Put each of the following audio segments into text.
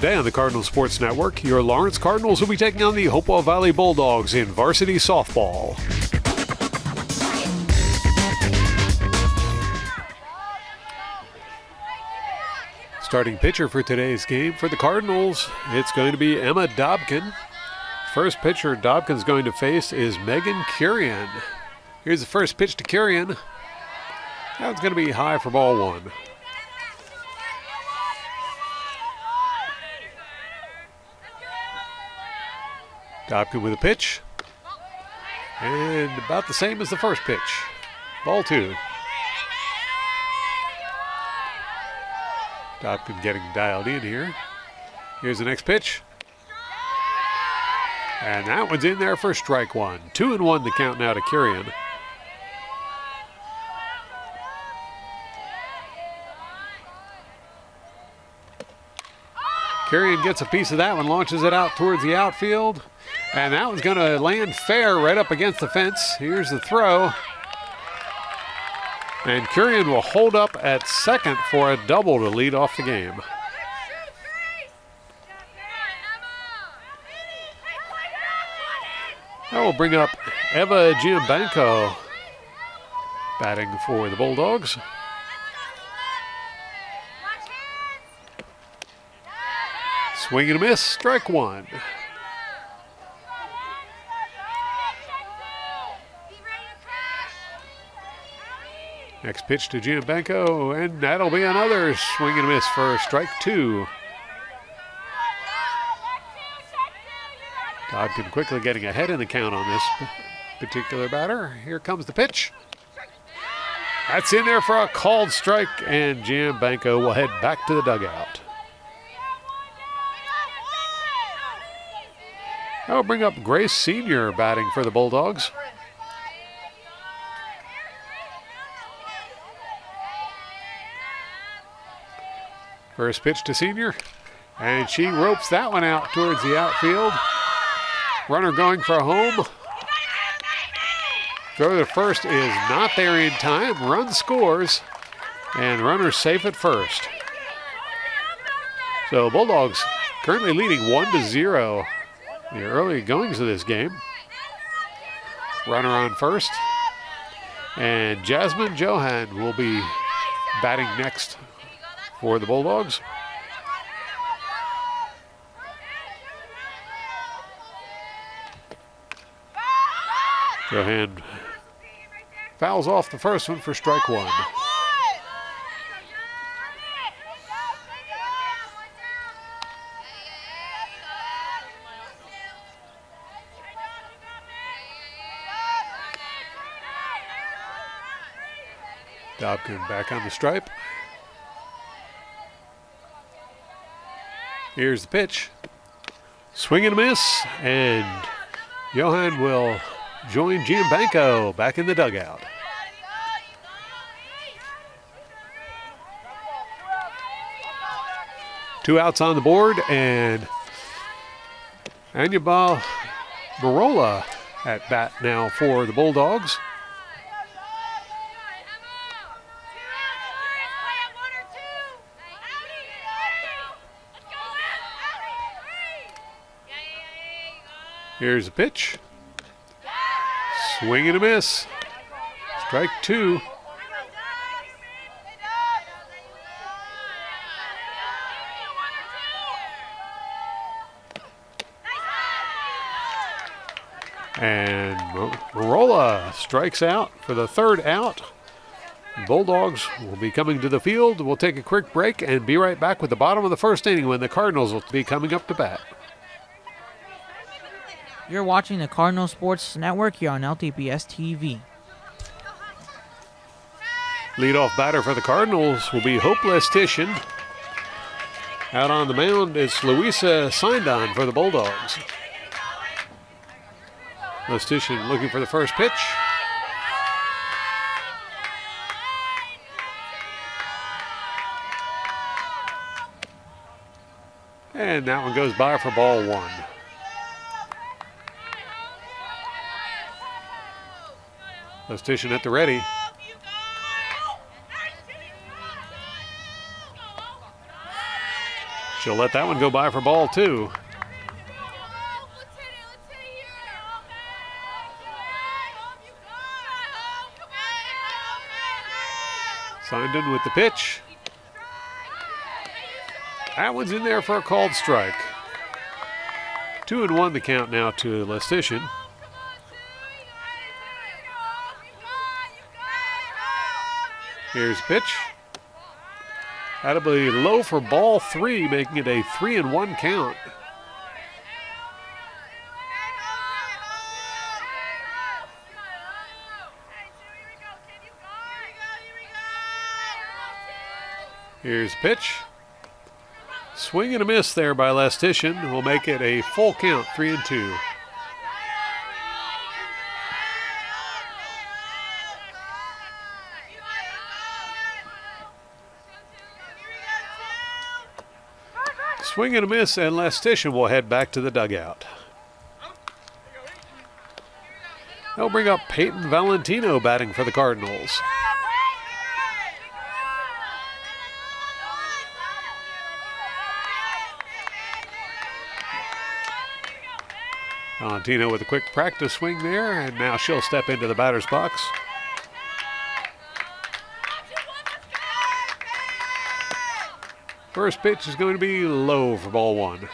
Today on the Cardinal Sports Network, your Lawrence Cardinals will be taking on the Hopewell Valley Bulldogs in varsity softball. Starting pitcher for today's game for the Cardinals, it's going to be Emma Dobkin. First pitcher Dobkin's going to face is Megan Curian. Here's the first pitch to Curian. That's going to be high for ball one. Dobkin with a pitch. And about the same as the first pitch. Ball two. Dobkin getting dialed in here. Here's the next pitch. And that one's in there for strike one. 2-1 the count now to Curian. Curian gets a piece of that one, launches it out towards the outfield. And that one's going to land fair right up against the fence. Here's the throw. And Curian will hold up at second for a double to lead off the game. That will bring up Eva Giambanco batting for the Bulldogs. Swing and a miss, strike one. Next pitch to Giambanco, and that'll be another swing and a miss for strike two. Dobkin quickly getting ahead in the count on this particular batter. Here comes the pitch. That's in there for a called strike, and Giambanco will head back to the dugout. That'll bring up Grace Senior batting for the Bulldogs. First pitch to Senior, and she ropes that one out towards the outfield. Runner going for home. Throw to first is not there in time. Run scores, and runner safe at first. So Bulldogs currently leading 1-0 the early goings of this game. Runner on first, and Jasmine Johan will be batting next for the Bulldogs. Johan fouls off the first one for strike one. Dobkin back on the stripe. Here's the pitch. Swing and a miss, and Johan will join Giambanco back in the dugout. Two outs on the board, and Anibal Marola at bat now for the Bulldogs. Here's a pitch. Swing and a miss. Strike two. And Marola strikes out for the third out. Bulldogs will be coming to the field. We'll take a quick break and be right back with the bottom of the first inning when the Cardinals will be coming up to bat. You're watching the Cardinal Sports Network here on LTPS TV. Leadoff batter for the Cardinals will be Hope Lestitian. Out on the mound, it's Louisa Sindon for the Bulldogs. Lestitian looking for the first pitch. And that one goes by for ball one. Lestitian at the ready. She'll let that one go by for ball two. Sinden with the pitch. That one's in there for a called strike. 2-1 the count now to Lestitian. Here's the pitch. That'll be low for ball three, making it a 3-1 count. Here's the pitch. Swing and a miss there by Lestitian will make it a full count, 3-2. Swing and a miss, and Lestitian will head back to the dugout. They'll bring up Peyton Valentino batting for the Cardinals. Valentino with a quick practice swing there, and now she'll step into the batter's box. First pitch is going to be low for ball one.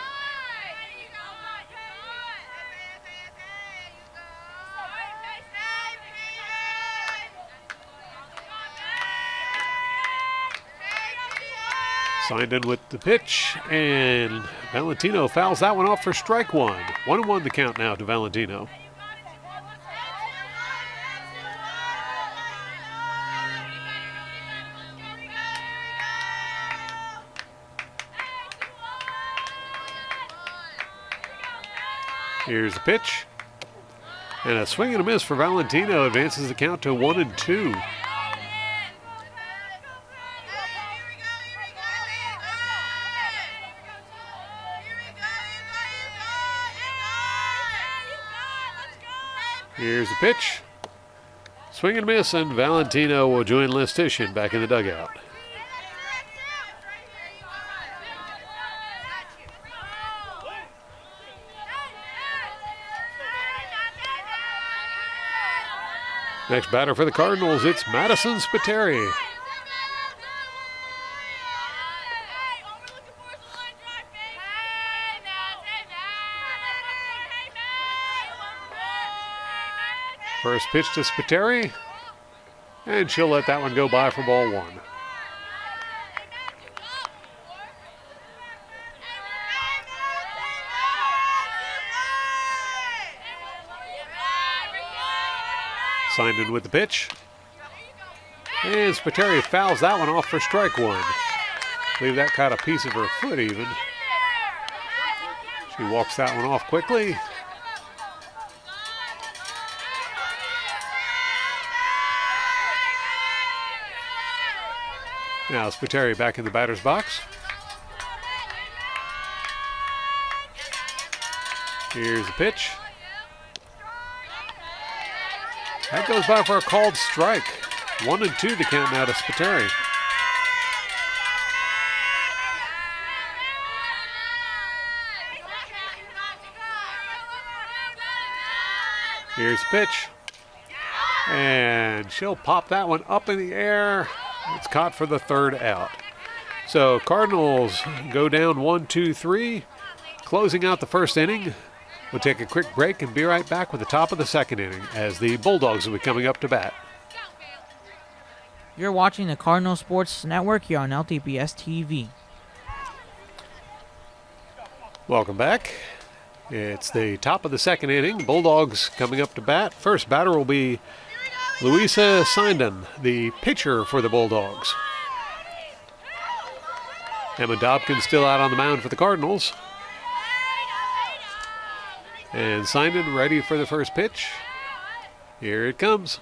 Sinden with the pitch, and Valentino fouls that one off for strike one. 1-1 the count now to Valentino. Here's the pitch. And a swing and a miss for Valentino advances the count to 1-2. Here's the pitch. Swing and a miss, and Valentino will join Lestitian back in the dugout. Next batter for the Cardinals, it's Madison Spiteri. First pitch to Spiteri, and she'll let that one go by for ball one. Sinden with the pitch. And Spiteri fouls that one off for strike one. I believe that caught a piece of her foot even. She walks that one off quickly. Now Spiteri back in the batter's box. Here's the pitch. That goes by for a called strike. 1-2 the count now to Spiteri. Here's the pitch. And she'll pop that one up in the air. It's caught for the third out. So Cardinals go down 1-2-3, closing out the first inning. We'll take a quick break and be right back with the top of the second inning as the Bulldogs will be coming up to bat. You're watching the Cardinal Sports Network here on LTPS TV. Welcome back. It's the top of the second inning. Bulldogs coming up to bat. First batter will be Louisa Sinden, the pitcher for the Bulldogs. Emma Dobkin still out on the mound for the Cardinals. And Sinden ready for the first pitch. Here it comes.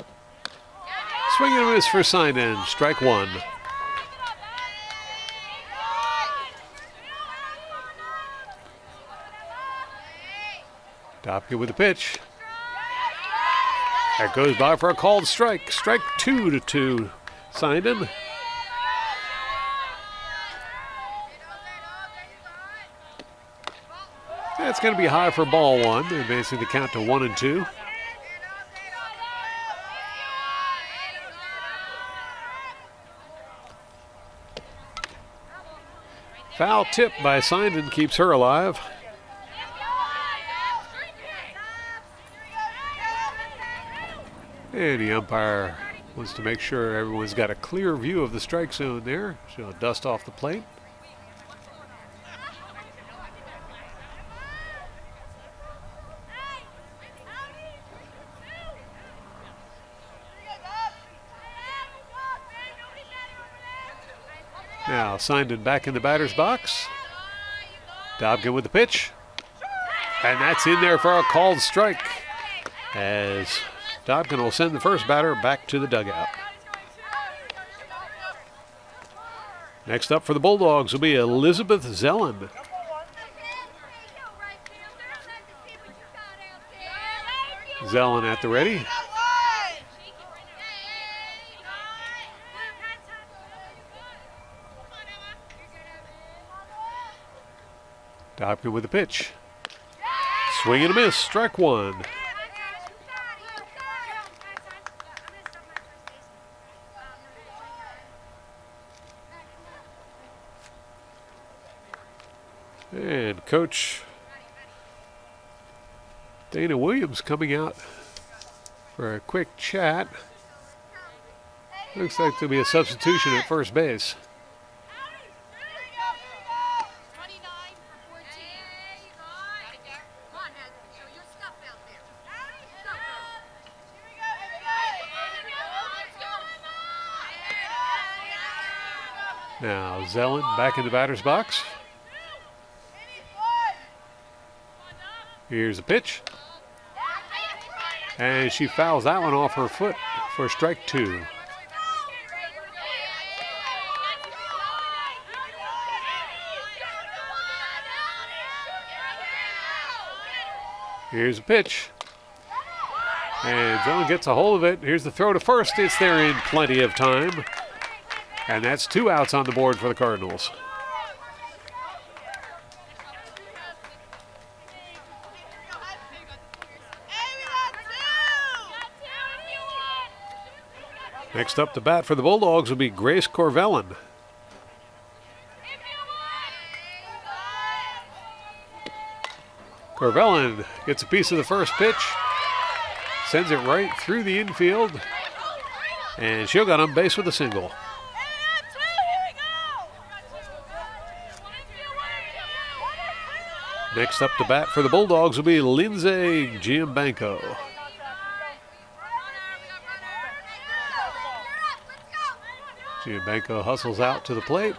Swing and a miss for Sinden. Strike one. Dobkin with the pitch. That goes by for a called strike. Strike 2-2. Sinden. That's going to be high for ball one, advancing the count to 1-2. Foul tip by Sinden keeps her alive. And the umpire wants to make sure everyone's got a clear view of the strike zone there. She'll dust off the plate. Now Sinden back in the batter's box. Dobkin with the pitch. And that's in there for a called strike, as Dobkin will send the first batter back to the dugout. Next up for the Bulldogs will be Elizabeth Zellen. Zellen at the ready. Dobkin with the pitch. Swing and a miss, strike one. And Coach Dana Williams coming out for a quick chat. Looks like there'll be a substitution at first base. Now Zellen back in the batter's box. Here's a pitch. And she fouls that one off her foot for strike two. Here's a pitch. And Zellen gets a hold of it. Here's the throw to first. It's there in plenty of time. And that's 2 outs on the board for the Cardinals. Next up to bat for the Bulldogs will be Grace Corvellin. Corvellin gets a piece of the first pitch, sends it right through the infield, and she'll get on base with a single. Next up to bat for the Bulldogs will be Lindsay Giambanco. Giambanco hustles out to the plate.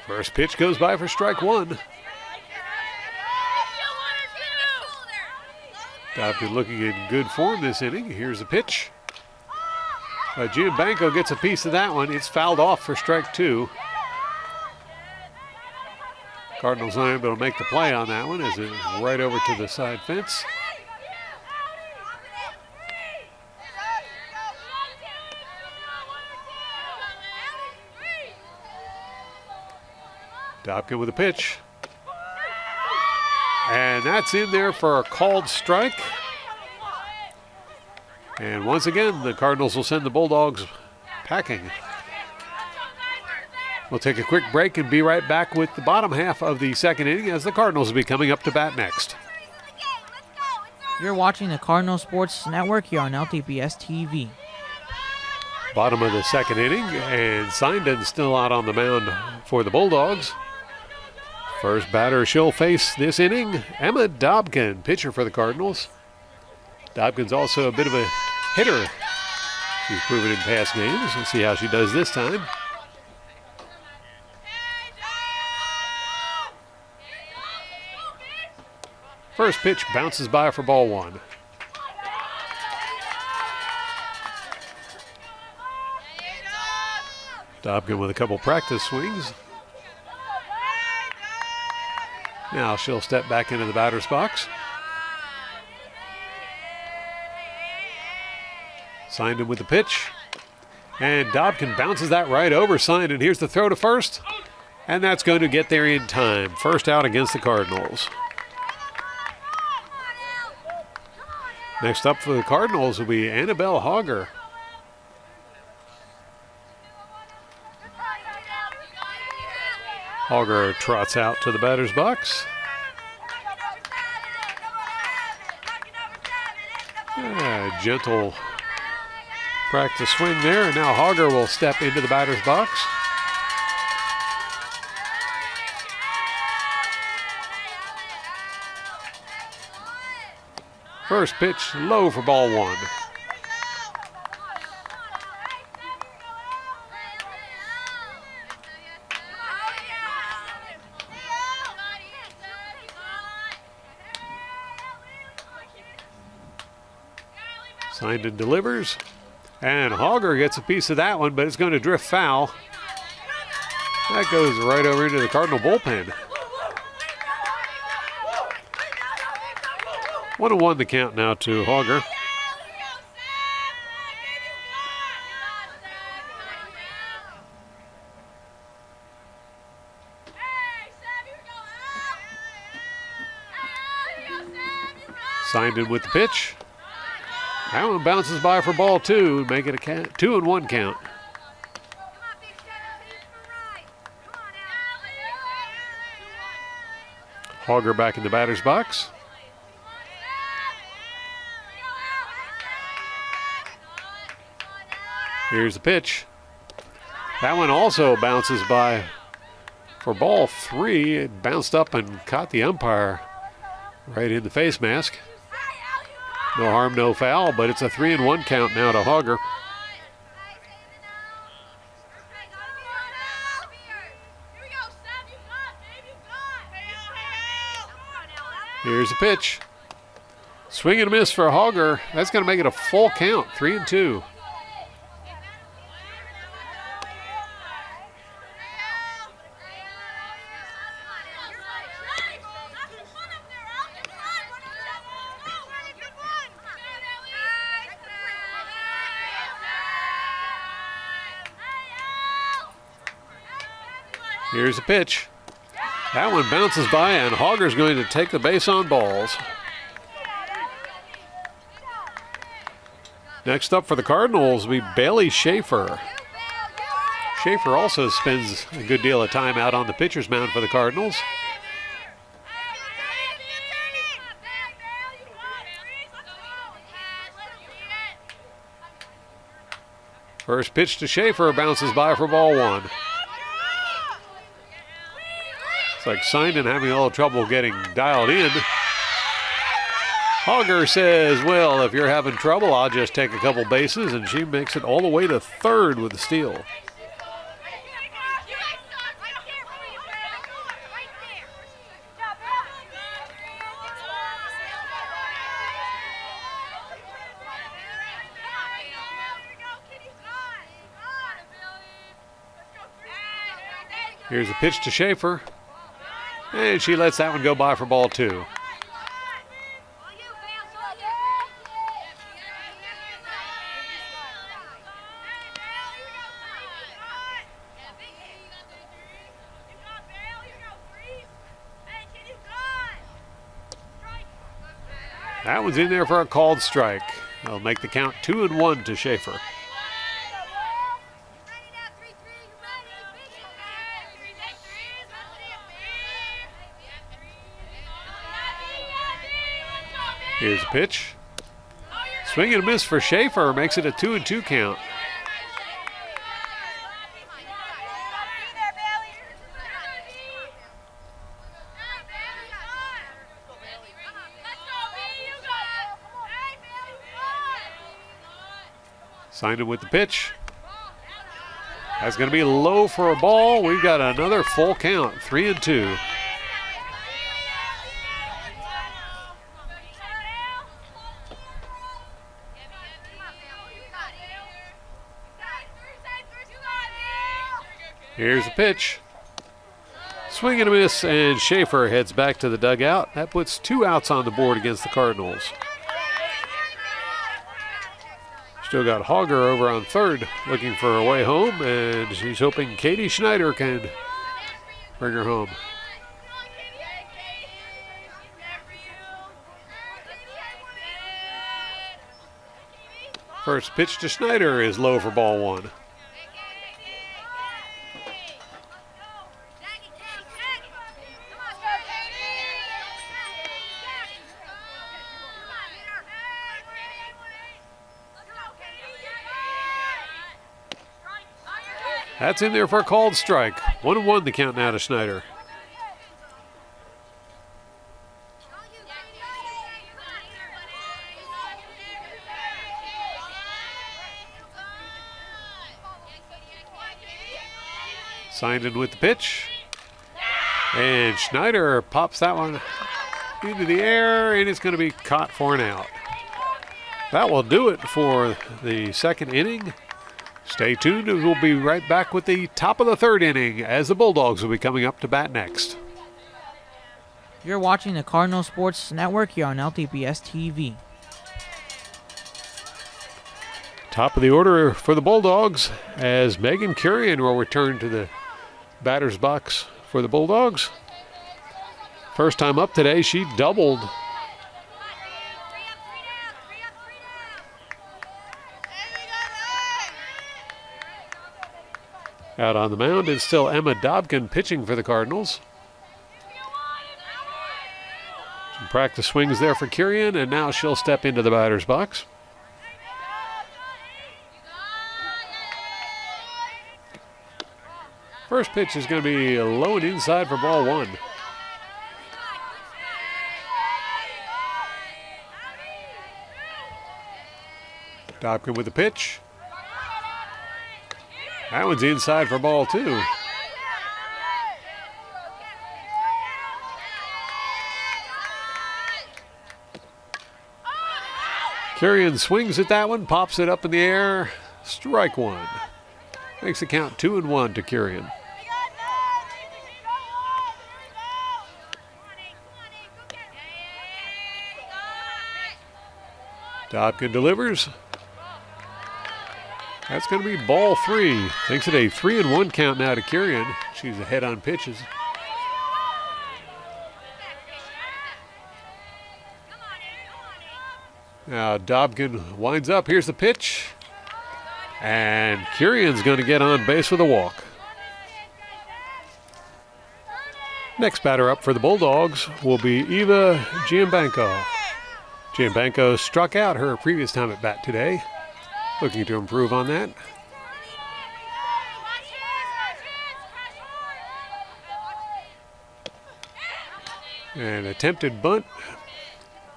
First pitch goes by for strike one. Dobkin looking in good form this inning. Here's the pitch. Giambanco gets a piece of that one. It's fouled off for strike two. Cardinals not able to make the play on that one as it's right over to the side fence. Dobkin with a pitch. And that's in there for a called strike. And once again, the Cardinals will send the Bulldogs packing. We'll take a quick break and be right back with the bottom half of the second inning as the Cardinals will be coming up to bat next. You're watching the Cardinal Sports Network here on LTPS TV. Bottom of the second inning, and Sinden still out on the mound for the Bulldogs. First batter she'll face this inning, Emma Dobkin, pitcher for the Cardinals. Dobkin's also a bit of a hitter. She's proven in past games. We'll see how she does this time. First pitch bounces by for ball one. Dobkin with a couple practice swings. Now she'll step back into the batter's box. Signed him with the pitch. And Dobkin bounces that right over Signed. Here's the throw to first. And that's going to get there in time. First out against the Cardinals. Next up for the Cardinals will be Annabelle Hogger. Hogger trots out to the batter's box. Gentle practice swing there, and now Hogger will step into the batter's box. First pitch low for ball one. Signed and delivers. And Hogger gets a piece of that one, but it's going to drift foul. That goes right over into the Cardinal bullpen. 1-1 the count now to Hogger. Signed in with the pitch. That one bounces by for ball two, make it a 2-1 count. Hogger back in the batter's box. Here's the pitch. That one also bounces by for ball three. It bounced up and caught the umpire right in the face mask. No harm, no foul, but it's a 3-1 count now to Hogger. Here's the pitch. Swing and a miss for Hogger. That's going to make it a full count, 3-2. Here's the pitch. That one bounces by, and Hogger's going to take the base on balls. Next up for the Cardinals will be Bailey Schaefer. Schaefer also spends a good deal of time out on the pitcher's mound for the Cardinals. First pitch to Schaefer bounces by for ball one. It's like Sinden having a little trouble getting dialed in. Hogger says, well, if you're having trouble, I'll just take a couple bases, and she makes it all the way to third with the steal. Here's a pitch to Schaefer. And she lets that one go by for ball two. That one's in there for a called strike. That'll make the count 2-1 to Schaefer. Here's a pitch. Swing and a miss for Schaefer makes it a 2-2 count. Signed him with the pitch. That's going to be low for a ball. We've got another full count, 3-2. Here's a pitch. Swing and a miss, and Schaefer heads back to the dugout. That puts 2 outs on the board against the Cardinals. Still got Hogger over on third, looking for a way home, and she's hoping Katie Schneider can bring her home. First pitch to Schneider is low for ball 1. That's in there for a called strike. 1-1 the count now to Schneider. Signed in with the pitch. And Schneider pops that one into the air, and it's going to be caught for an out. That will do it for the second inning. Stay tuned, we'll be right back with the top of the third inning as the Bulldogs will be coming up to bat next. You're watching the Cardinal Sports Network here on LTPS TV. Top of the order for the Bulldogs as Megan Curian will return to the batter's box for the Bulldogs. First time up today, she doubled. Out on the mound is still Emma Dobkin pitching for the Cardinals. Some practice swings there for Curian, and now she'll step into the batter's box. First pitch is going to be low and inside for ball 1. Dobkin with the pitch. That one's inside for ball 2. Curian swings at that one, pops it up in the air. Strike 1. Makes the count 2-1 to Curian. Dobkin delivers. That's going to be ball 3. Makes it a 3-1 count now to Curian. She's ahead on pitches. Now Dobkin winds up. Here's the pitch. And Curian's going to get on base with a walk. Next batter up for the Bulldogs will be Eva Giambanco. Giambanco struck out her previous time at bat today. Looking to improve on that. An attempted bunt.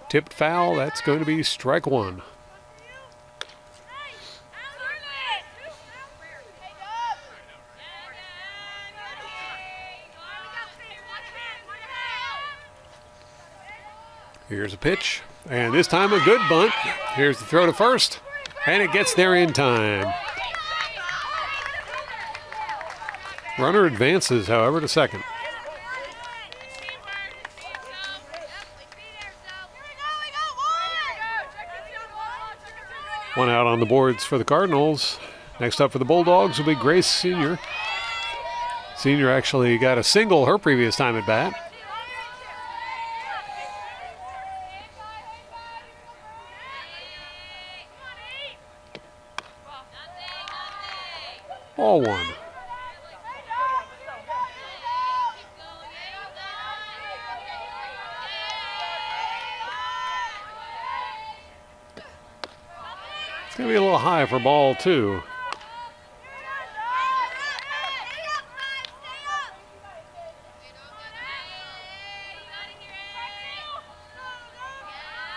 Tipped foul. That's going to be strike 1. Here's a pitch. And this time a good bunt. Here's the throw to first. And it gets there in time. Runner advances, however, to second. One out on the boards for the Cardinals. Next up for the Bulldogs will be Grace Senior. Senior actually got a single her previous time at bat. Ball 1. It's going to be a little high for ball 2.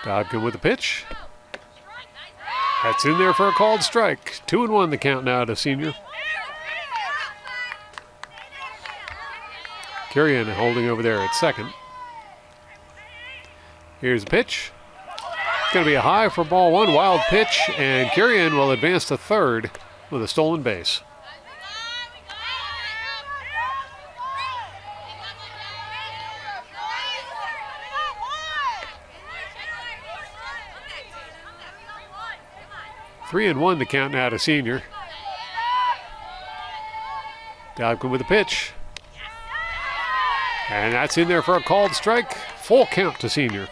Dobkin with the pitch. That's in there for a called strike. 2-1 the count now to Senior. Curian holding over there at second. Here's the pitch. It's going to be a high for ball 1. Wild pitch, and Curian will advance to third with a stolen base. 3-1 the count now to Senior. Dobkin with the pitch. And that's in there for a called strike. Full count to Senior.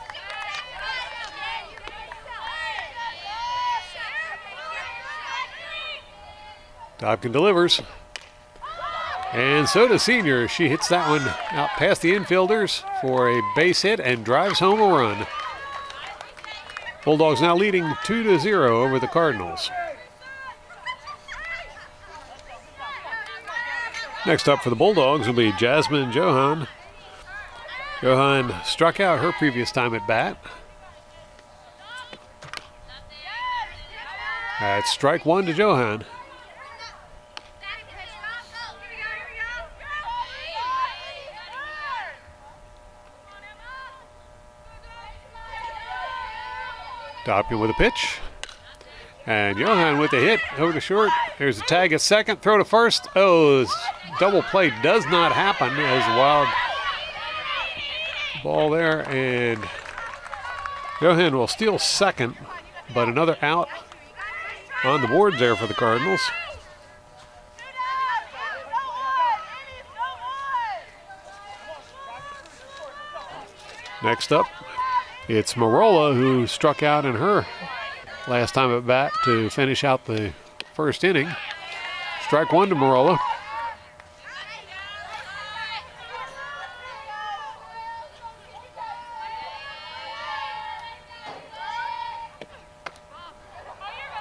Dobkin delivers. And so does Senior. She hits that one out past the infielders for a base hit and drives home a run. Bulldogs now leading 2-0 over the Cardinals. Next up for the Bulldogs will be Jasmine Johan. Johan struck out her previous time at bat. That's strike one to Johan. Dobkin with a pitch. And Johan with a hit over to short. There's a tag at second. Throw to first. Oh, double play does not happen. As a wild ball there. And Johan will steal second. But another out on the board there for the Cardinals. Next up, it's Marola, who struck out in her last time at bat to finish out the first inning. Strike one to Marola.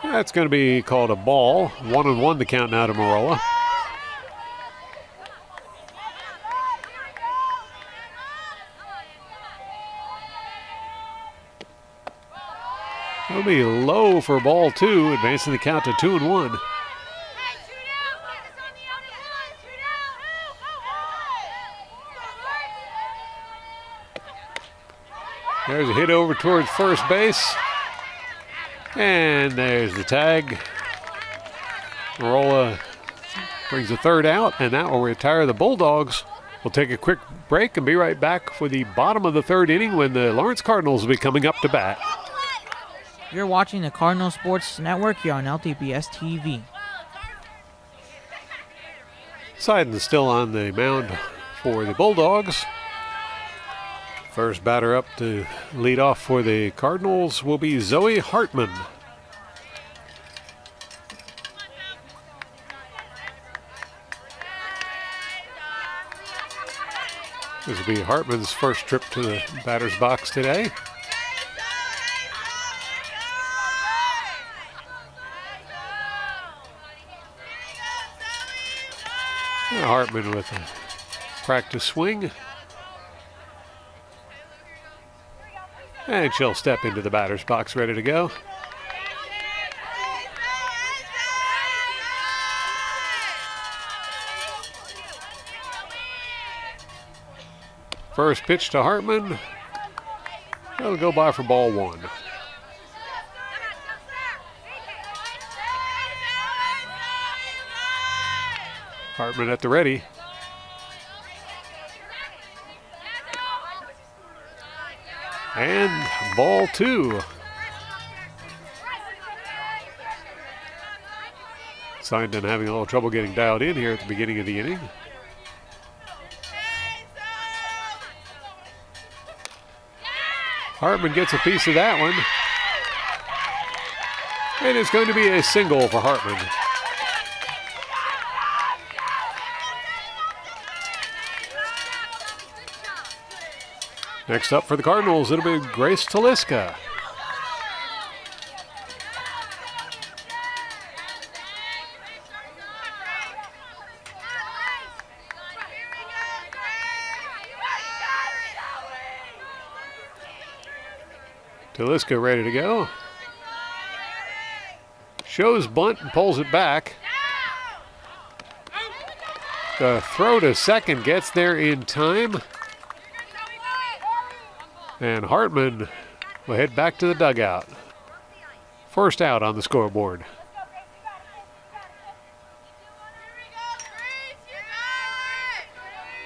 That's going to be called a ball. 1-1 the count now to Marola. It'll be low for ball two, advancing the count to 2-1. There's a hit over towards first base. And there's the tag. Marola brings the third out, and that will retire the Bulldogs. We'll take a quick break and be right back for the bottom of the third inning when the Lawrence Cardinals will be coming up to bat. You're watching the Cardinal Sports Network here on LTPS TV. Seiden still on the mound for the Bulldogs. First batter up to lead off for the Cardinals will be Zoe Hartman. This will be Hartman's first trip to the batter's box today. Hartman with a practice swing. And she'll step into the batter's box ready to go. First pitch to Hartman. That'll go by for ball one. Hartman at the ready. And ball two. Sinden having a little trouble getting dialed in here at the beginning of the inning. Hartman gets a piece of that one. And it's going to be a single for Hartman. Next up for the Cardinals, it'll be Grace Taliska. Taliska ready to go. Shows bunt and pulls it back. The throw to second gets there in time. And Hartman will head back to the dugout. First out on the scoreboard.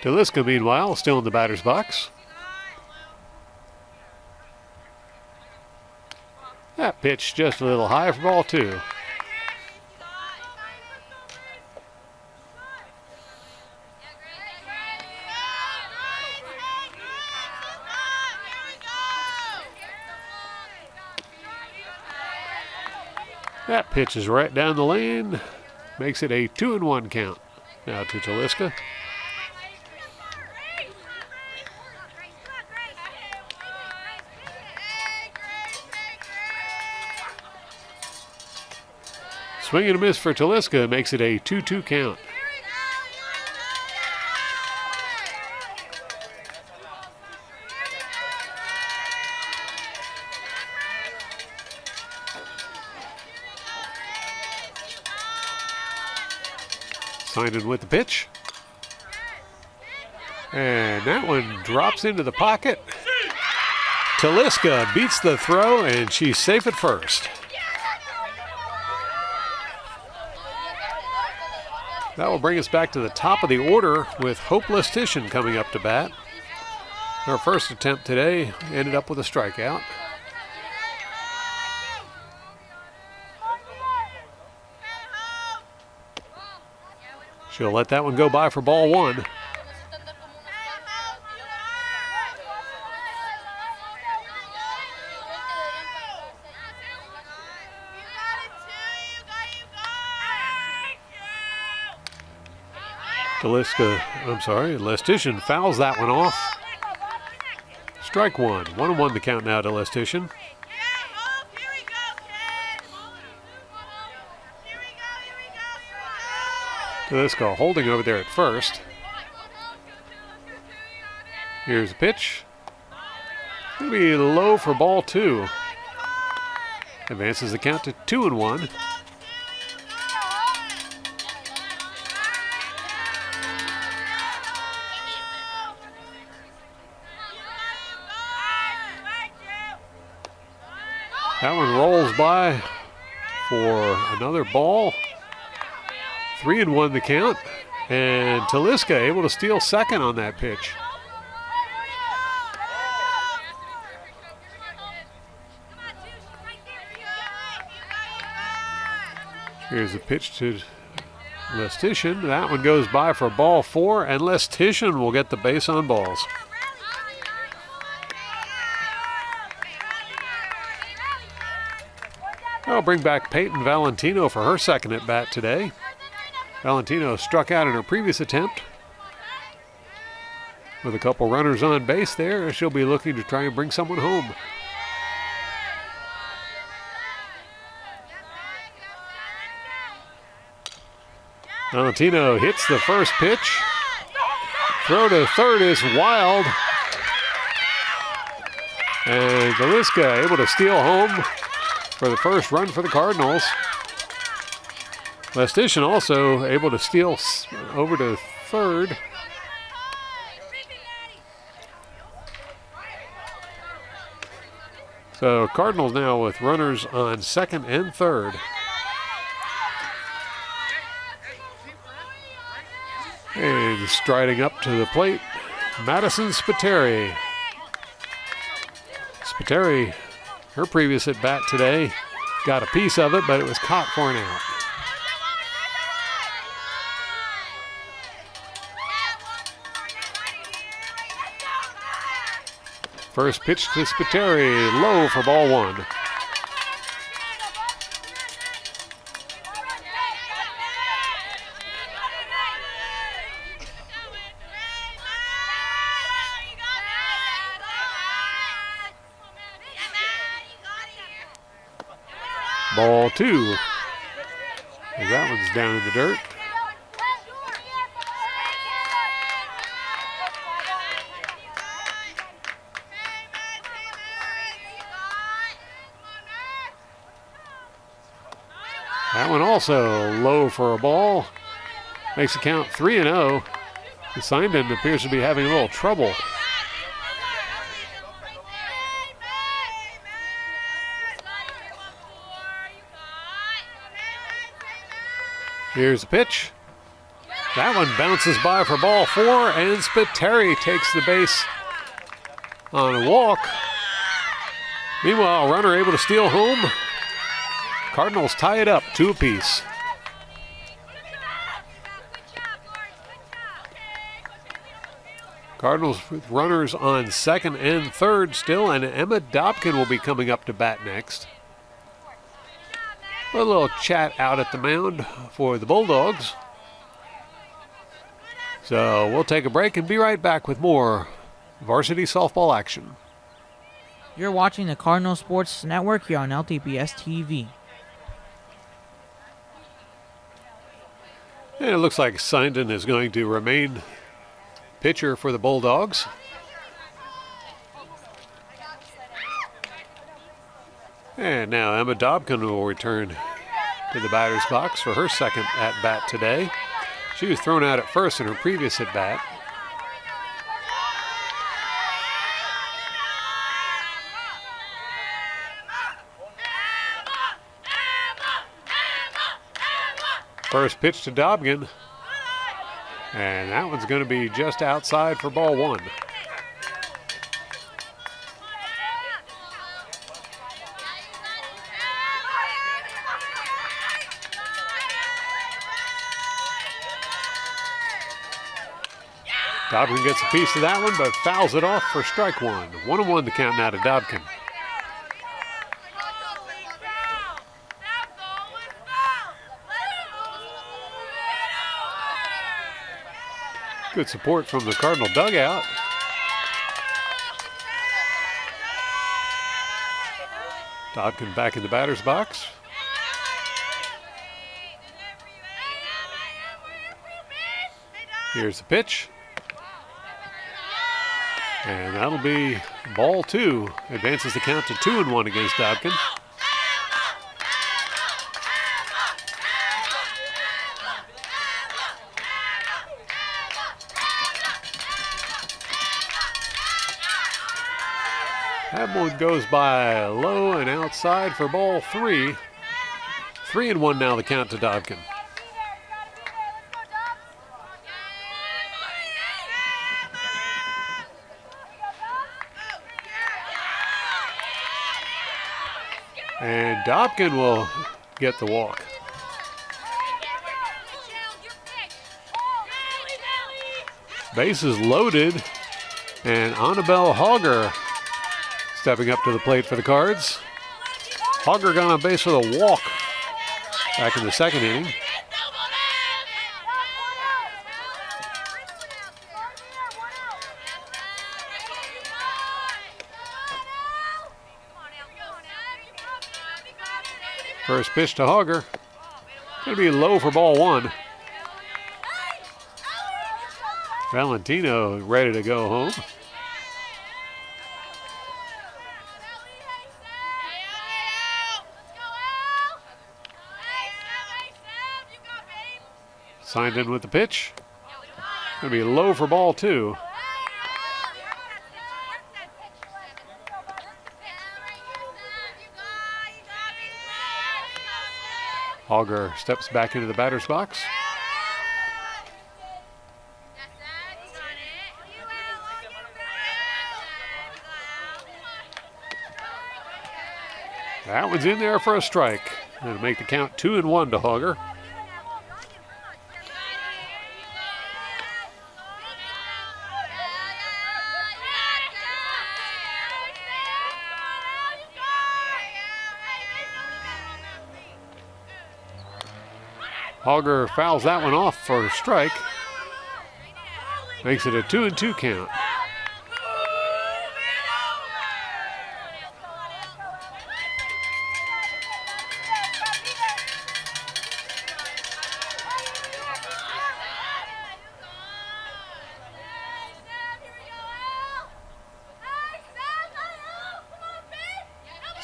Taliska, meanwhile, still in the batter's box. That pitch just a little high for ball two. That pitch is right down the lane. Makes it a 2-1 count. Now to Taliska. Swing and a miss for Taliska makes it a 2-2 count. Simon with the pitch. And that one drops into the pocket. Taliska beats the throw, and she's safe at first. That will bring us back to the top of the order with Hope Lestitian coming up to bat. Her first attempt today ended up with a strikeout. She'll let that one go by for ball one. Lestitian fouls that one off. Strike one. 1-1 the count now to Lestitian. Taliska holding over there at first. Here's the pitch. Going to be low for ball two. Advances the count to 2-1. That one rolls by for another ball. 3-1 the count. And Taliska able to steal second on that pitch. Here's a pitch to Lestitian. That one goes by for ball four, and Lestitian will get the base on balls. I'll bring back Peyton Valentino for her second at bat today. Valentino struck out in her previous attempt. With a couple runners on base there, she'll be looking to try and bring someone home. Valentino hits the first pitch. Throw to third is wild. And Taliska able to steal home for the first run for the Cardinals. Lestitian also able to steal over to third. So Cardinals now with runners on second and third. And striding up to the plate, Madison Spiteri. Spiteri, her previous at bat today, got a piece of it, but it was caught for an out. First pitch to Spiteri, low for ball one. Ball two. And that one's down in the dirt. That one also low for a ball. Makes the count 3-0. Simon appears to be having a little trouble. Here's the pitch. That one bounces by for ball four, and Spiteri takes the base on a walk. Meanwhile, runner able to steal home. Cardinals tie it up 2 apiece. Cardinals with runners on second and third still, and Emma Dobkin will be coming up to bat next. A little chat out at the mound for the Bulldogs. So we'll take a break and be right back with more varsity softball action. You're watching the Cardinal Sports Network here on LTPS TV. And it looks like Sinden is going to remain pitcher for the Bulldogs. And now Emma Dobkin will return to the batter's box for her second at-bat today. She was thrown out at first in her previous at-bat. First pitch to Dobkin, and that one's going to be just outside for ball one. Dobkin gets a piece of that one, but fouls it off for strike one. 1-1 the count now to Dobkin. Good support from the Cardinal dugout. Dobkin back in the batter's box. Here's the pitch. And that'll be ball two. Advances the count to 2-1 against Dobkin. That one goes by low and outside for ball three. 3-1 now the count to Dobkin. And Dobkin will get the walk. Bases loaded, and Annabelle Hogger stepping up to the plate for the Cards. Hogger got on base with a walk back in the second inning. First pitch to Hogger. Going to be low for ball one. Valentino ready to go home. Signed in with the pitch. Going to be low for ball two. Hogger steps back into the batter's box. That one's in there for a strike. That'll make the count 2-1 to Hogger. Hogger fouls that one off for a strike. Makes it a 2-2 count.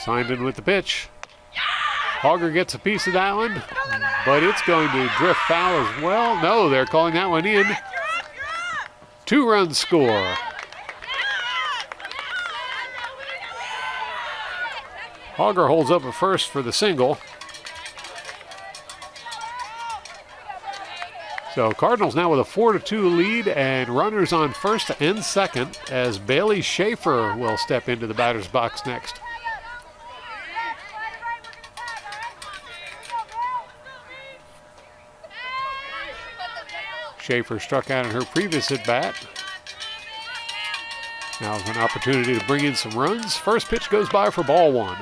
Signed in with the pitch. Hogger gets a piece of that one, but it's going to drift foul as well. No, they're calling that one in. 2-run score. Hogger holds up at first for the single. So Cardinals now with a 4-2 lead and runners on first and second as Bailey Schaefer will step into the batter's box next. Schaefer struck out in her previous at-bat. Now an opportunity to bring in some runs. First pitch goes by for ball one.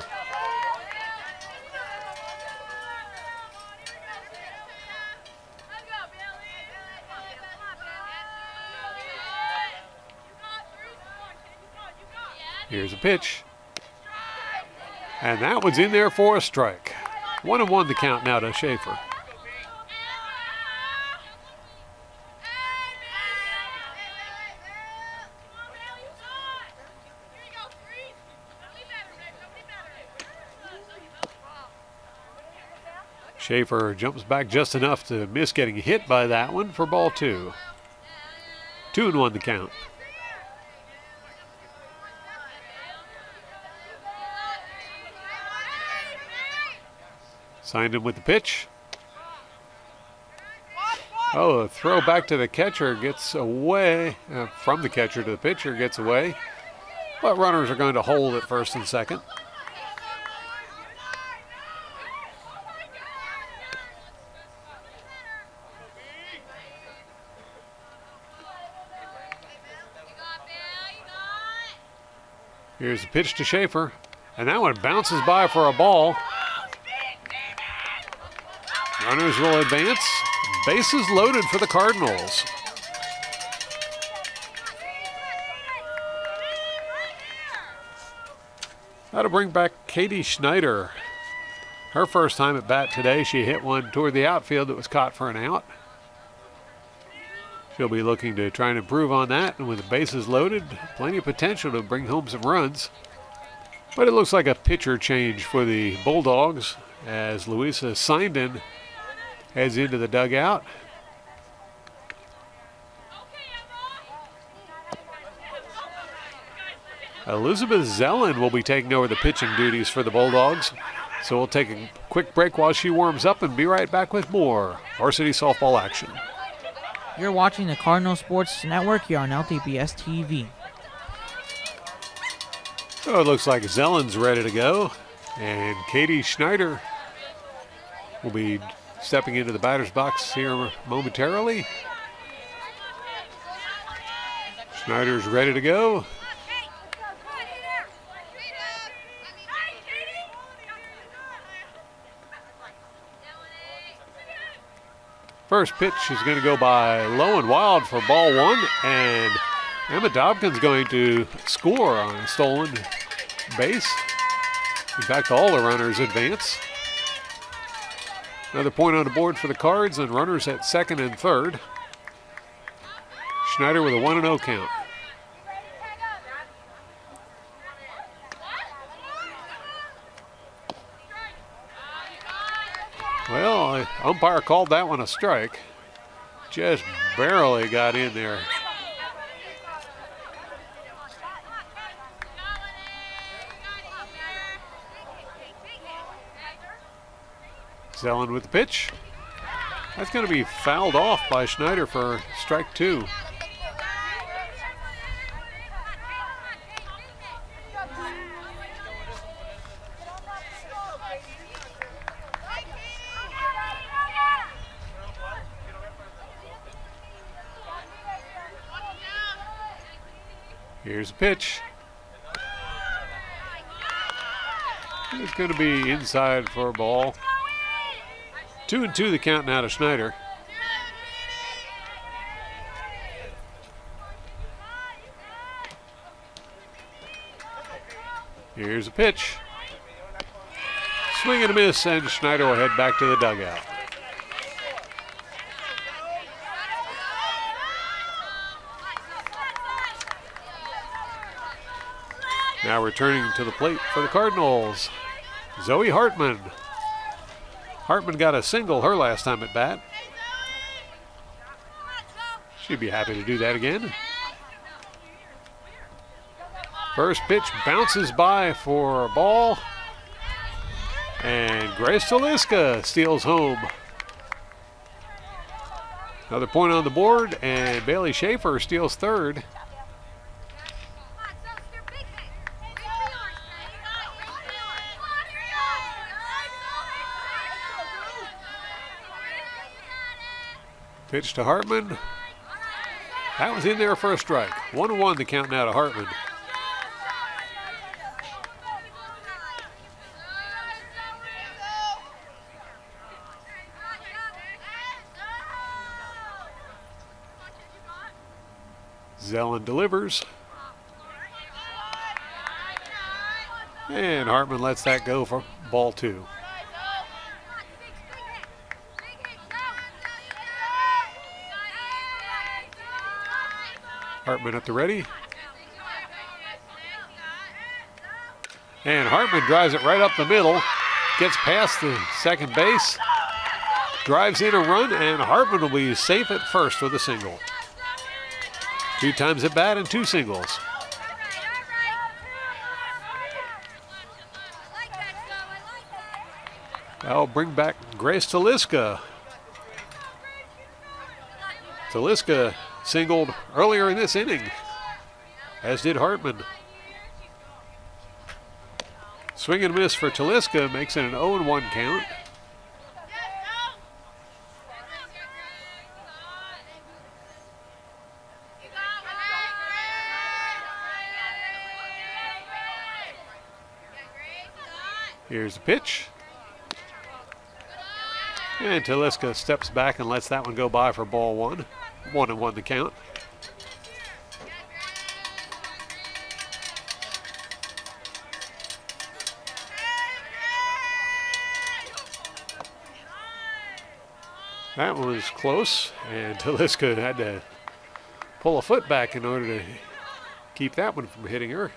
Here's a pitch. And that one's in there for a strike. 1-1 the count now to Schaefer. Schaefer jumps back just enough to miss getting hit by that one for ball 2. 2-1 the count. Signed him with the pitch. Oh, a throw back to the catcher gets away. From the catcher to the pitcher gets away. But runners are going to hold at first and second. Here's the pitch to Schaefer. And that one bounces by for a ball. Runners will advance. Bases loaded for the Cardinals. That'll bring back Katie Schneider. Her first time at bat today, she hit one toward the outfield that was caught for an out. She'll be looking to try and improve on that, and with the bases loaded, plenty of potential to bring home some runs. But it looks like a pitcher change for the Bulldogs as Louisa Sinden heads into the dugout. Elizabeth Zellen will be taking over the pitching duties for the Bulldogs. So we'll take a quick break while she warms up and be right back with more varsity softball action. You're watching the Cardinal Sports Network here on LTPS TV. So it looks like Zellen's ready to go, and Katie Schneider will be stepping into the batter's box here momentarily. Schneider's ready to go. First pitch is going to go by low and wild for ball 1, and Emma Dobkin's going to score on a stolen base. In fact, all the runners advance. Another point on the board for the Cards, and runners at second and third. Schneider with a 1-0 count. Well, umpire called that one a strike. Just barely got in there. Zellen with the pitch. That's going to be fouled off by Schneider for strike 2. Here's a pitch. It's going to be inside for a ball. 2-2 the count now to Schneider. Here's a pitch. Swing and a miss, and Schneider will head back to the dugout. Now returning to the plate for the Cardinals, Zoe Hartman. Hartman got a single her last time at bat. She'd be happy to do that again. First pitch bounces by for a ball. And Grace Taliska steals home. Another point on the board, and Bailey Schaefer steals third. Pitch to Hartman. That was in there for a strike. 1-1 the count now to Hartman. Zellen delivers. And Hartman lets that go for ball 2. Hartman at the ready. And Hartman drives it right up the middle. Gets past the second base. Drives in a run, and Hartman will be safe at first with a single. 2 times at bat and 2 singles. That'll bring back Grace Taliska. Taliska singled earlier in this inning, as did Hartman. Swing and miss for Taliska makes it an 0-1 count. Here's the pitch. And Taliska steps back and lets that one go by for ball 1. 1-1 the count. That one was close, and Taliska had to pull a foot back in order to keep that one from hitting her.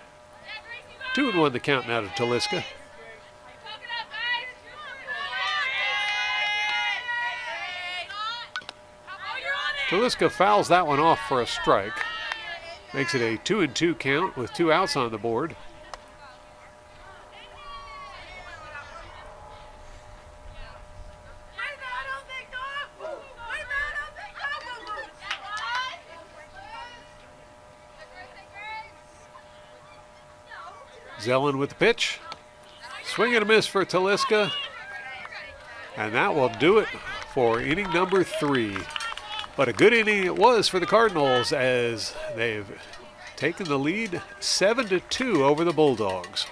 2-1 the count now to Taliska. Taliska fouls that one off for a strike. Makes it a 2-2 count with 2 outs on the board. Zellen with the pitch. Swing and a miss for Taliska. And that will do it for inning number 3. But a good inning it was for the Cardinals, as they've taken the lead 7-2 over the Bulldogs.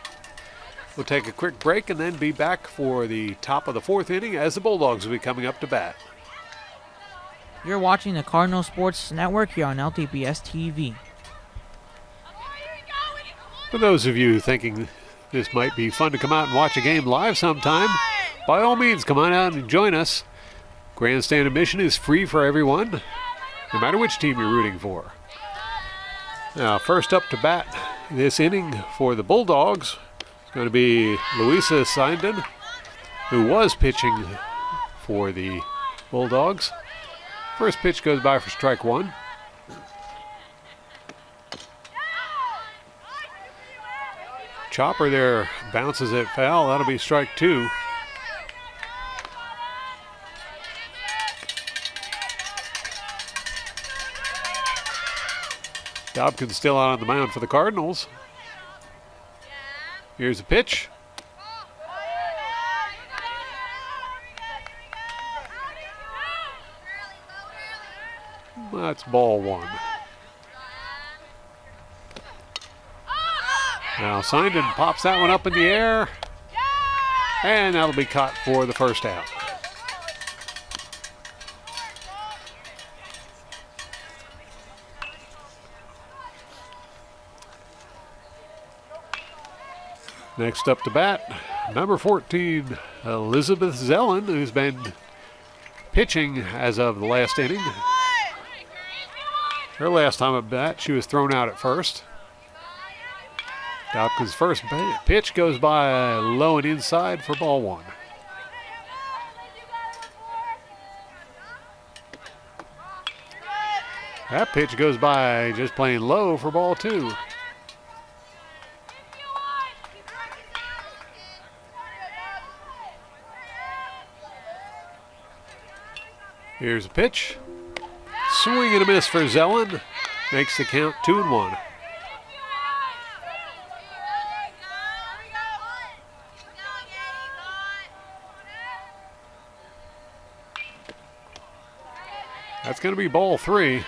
We'll take a quick break and then be back for the top of the 4th inning, as the Bulldogs will be coming up to bat. You're watching the Cardinal Sports Network here on LTPS TV. For those of you thinking this might be fun to come out and watch a game live sometime, by all means come on out and join us. Grandstand admission is free for everyone, no matter which team you're rooting for. Now, first up to bat this inning for the Bulldogs is going to be Louisa Sinden, who was pitching for the Bulldogs. First pitch goes by for strike 1. Chopper there bounces it foul. That'll be strike 2. Dobkin's still out on the mound for the Cardinals. Here's a pitch. That's ball 1. Now Sinden pops that one up in the air, and that'll be caught for the first out. Next up to bat, number 14, Elizabeth Zellen, who's been pitching as of the last inning. Her last time at bat, she was thrown out at first. Dobkin's first pitch goes by low and inside for ball 1. That pitch goes by just plain low for ball 2. Here's a pitch. Swing and a miss for Zellen. Makes the count 2-1. That's going to be ball 3.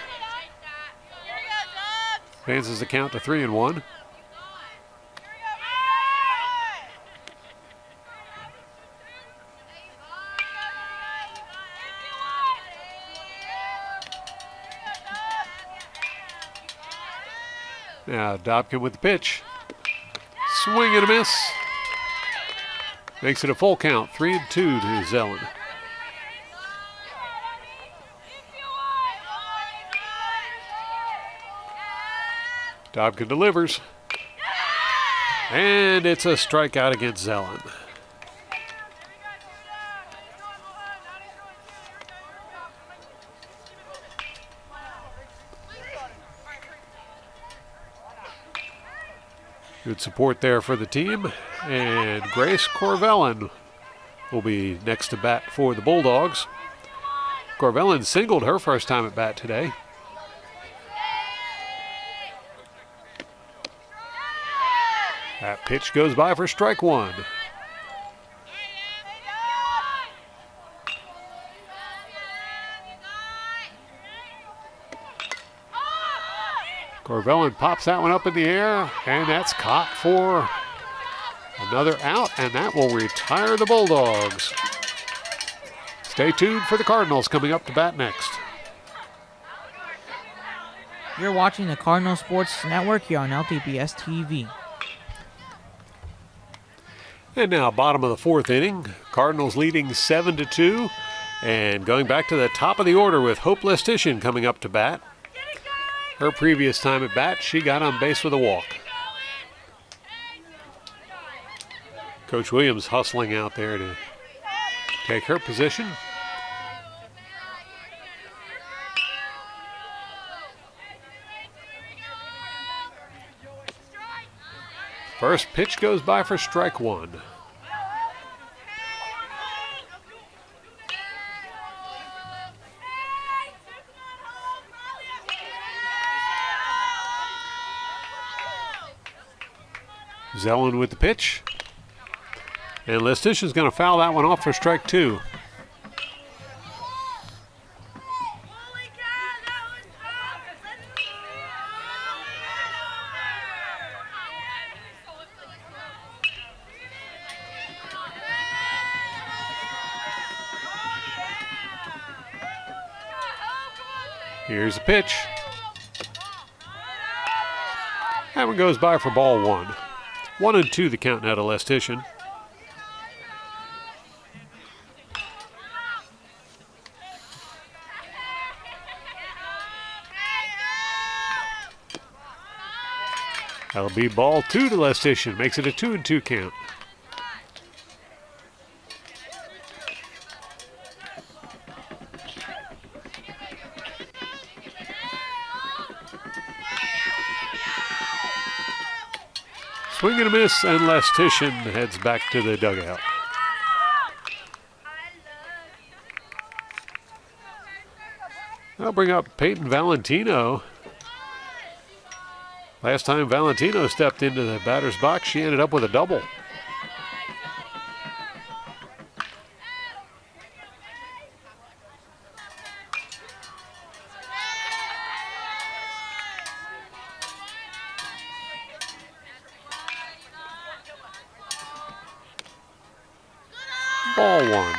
Advances the count to 3-1. Now Dobkin with the pitch. Swing and a miss. Makes it a full count, 3-2 to Zellen. Dobkin delivers. And it's a strikeout against Zellen. Good support there for the team. And Grace Corvellin will be next to bat for the Bulldogs. Corvellin singled her first time at bat today. That pitch goes by for strike one. Corvellin pops that one up in the air, and that's caught for another out, and that will retire the Bulldogs. Stay tuned for the Cardinals coming up to bat next. You're watching the Cardinal Sports Network here on LTPS TV. And now, bottom of the fourth inning, Cardinals leading 7-2, and going back to the top of the order with Hope Lestitian coming up to bat. Her previous time at bat, she got on base with a walk. Coach Williams hustling out there to take her position. First pitch goes by for strike one. Zellen with the pitch. And Lestitian's going to foul that one off for strike two. Here's the pitch. That one goes by for ball one. 1-2 the count now to Lestitian. That'll be ball two to Lestitian. Makes it a 2-2 count. Swing and a miss, and Lestitian heads back to the dugout. I'll bring up Peyton Valentino. Last time Valentino stepped into the batter's box, she ended up with a double. Ball one.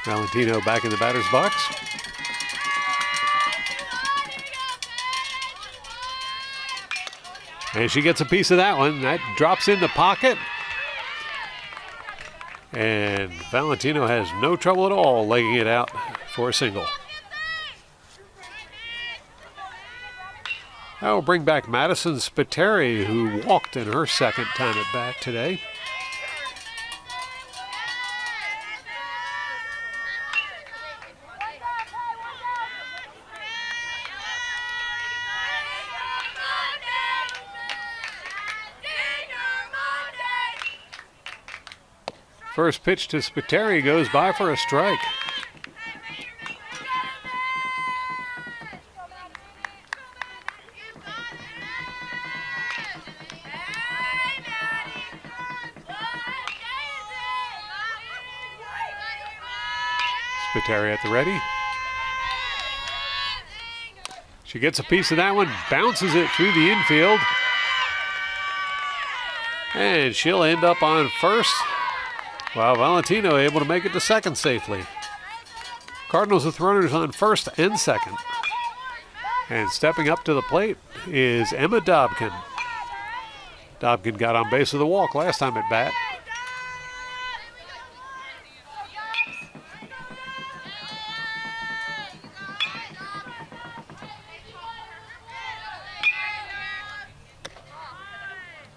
Valentino back in the batter's box. And she gets a piece of that one. That drops in the pocket. And Valentino has no trouble at all legging it out for a single. That will bring back Madison Spiteri, who walked in her second time at bat today. First pitch to Spiteri goes by for a strike. Spiteri at the ready. She gets a piece of that one, bounces it through the infield. And she'll end up on first, while Valentino able to make it to second safely. Cardinals with runners on first and second. And stepping up to the plate is Emma Dobkin. Dobkin got on base with a walk last time at bat.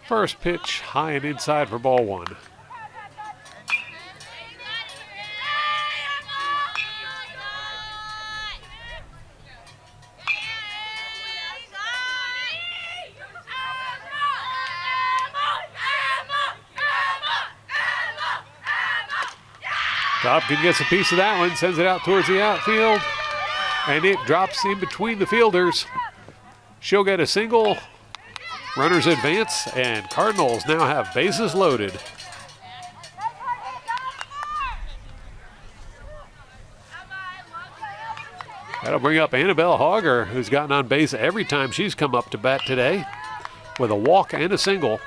First pitch high and inside for ball one. Dobkin gets a piece of that one, sends it out towards the outfield, and it drops in between the fielders. She'll get a single. Runners advance, and Cardinals now have bases loaded. That'll bring up Annabelle Hauger, who's gotten on base every time she's come up to bat today, with a walk and a single.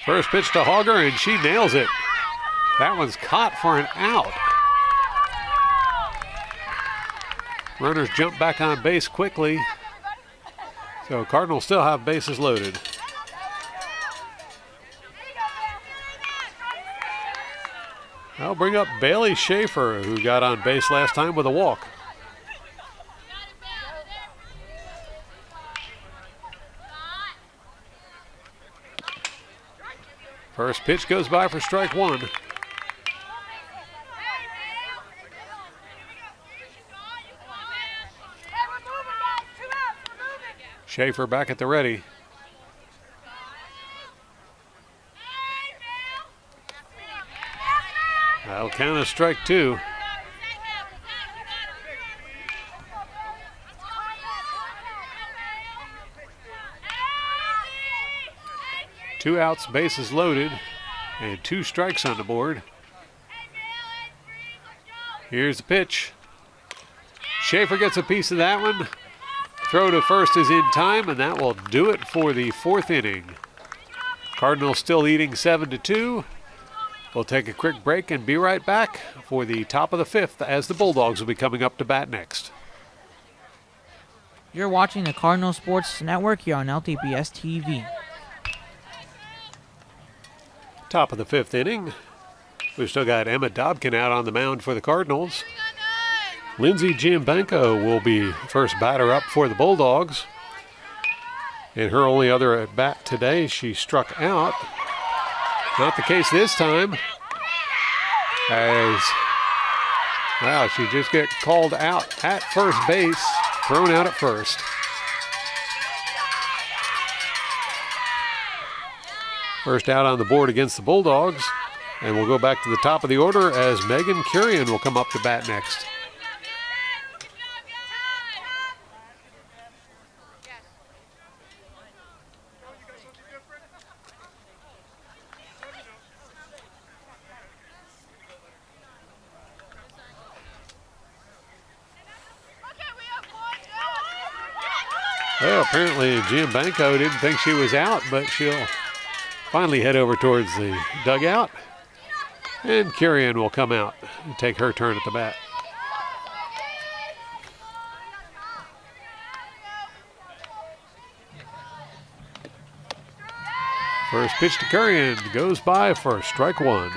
First pitch to Hauger, and she nails it. That one's caught for an out. Runners jump back on base quickly. So Cardinals still have bases loaded. I'll bring up Bailey Schaefer, who got on base last time with a walk. First pitch goes by for strike one. Schaefer back at the ready. That'll count as strike two. Two outs, bases loaded, and two strikes on the board. Here's the pitch. Schaefer gets a piece of that one. Throw to first is in time, and that will do it for the fourth inning. Cardinals still leading 7-2. We'll take a quick break and be right back for the top of the fifth as the Bulldogs will be coming up to bat next. You're watching the Cardinal Sports Network here on LTPS TV. Top of the fifth inning. We've still got Emma Dobkin out on the mound for the Cardinals. Lindsay Giambanco will be first batter up for the Bulldogs. In her only other at bat today, she struck out. Not the case this time. As, wow, she just got called out at first base, thrown out at first. First out on the board against the Bulldogs. And we'll go back to the top of the order as Megan Curian will come up to bat next. Well, apparently Giambanco didn't think she was out, but she'll finally head over towards the dugout. And Curian will come out and take her turn at the bat. First pitch to Curian goes by for strike one.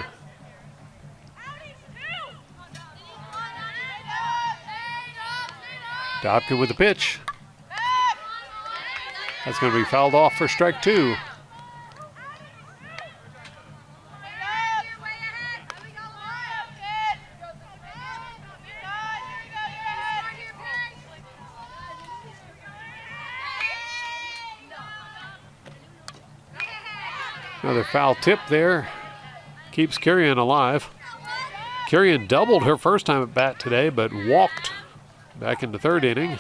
Dobkin with the pitch. That's going to be fouled off for strike two. Another foul tip there. Keeps Curian alive. Curian doubled her first time at bat today, but walked back in the third inning.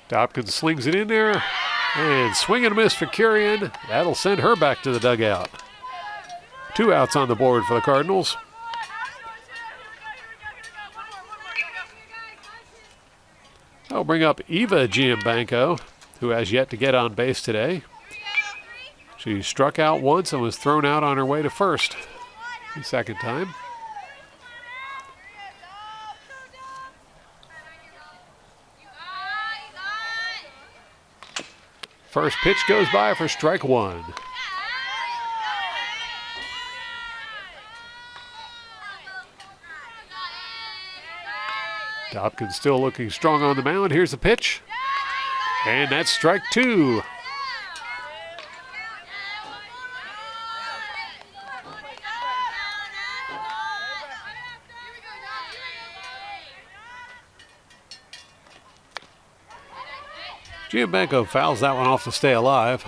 Dobkin slings it in there, And swing and a miss for Curian. That'll send her back to the dugout. 2 outs on the board for the Cardinals. I'll bring up Eva Giambanco, who has yet to get on base today. She struck out once and was thrown out on her way to first the second time. First pitch goes by for strike 1. Dobkin still looking strong on the mound. Here's the pitch. And that's strike 2. Giambanco fouls that one off to stay alive.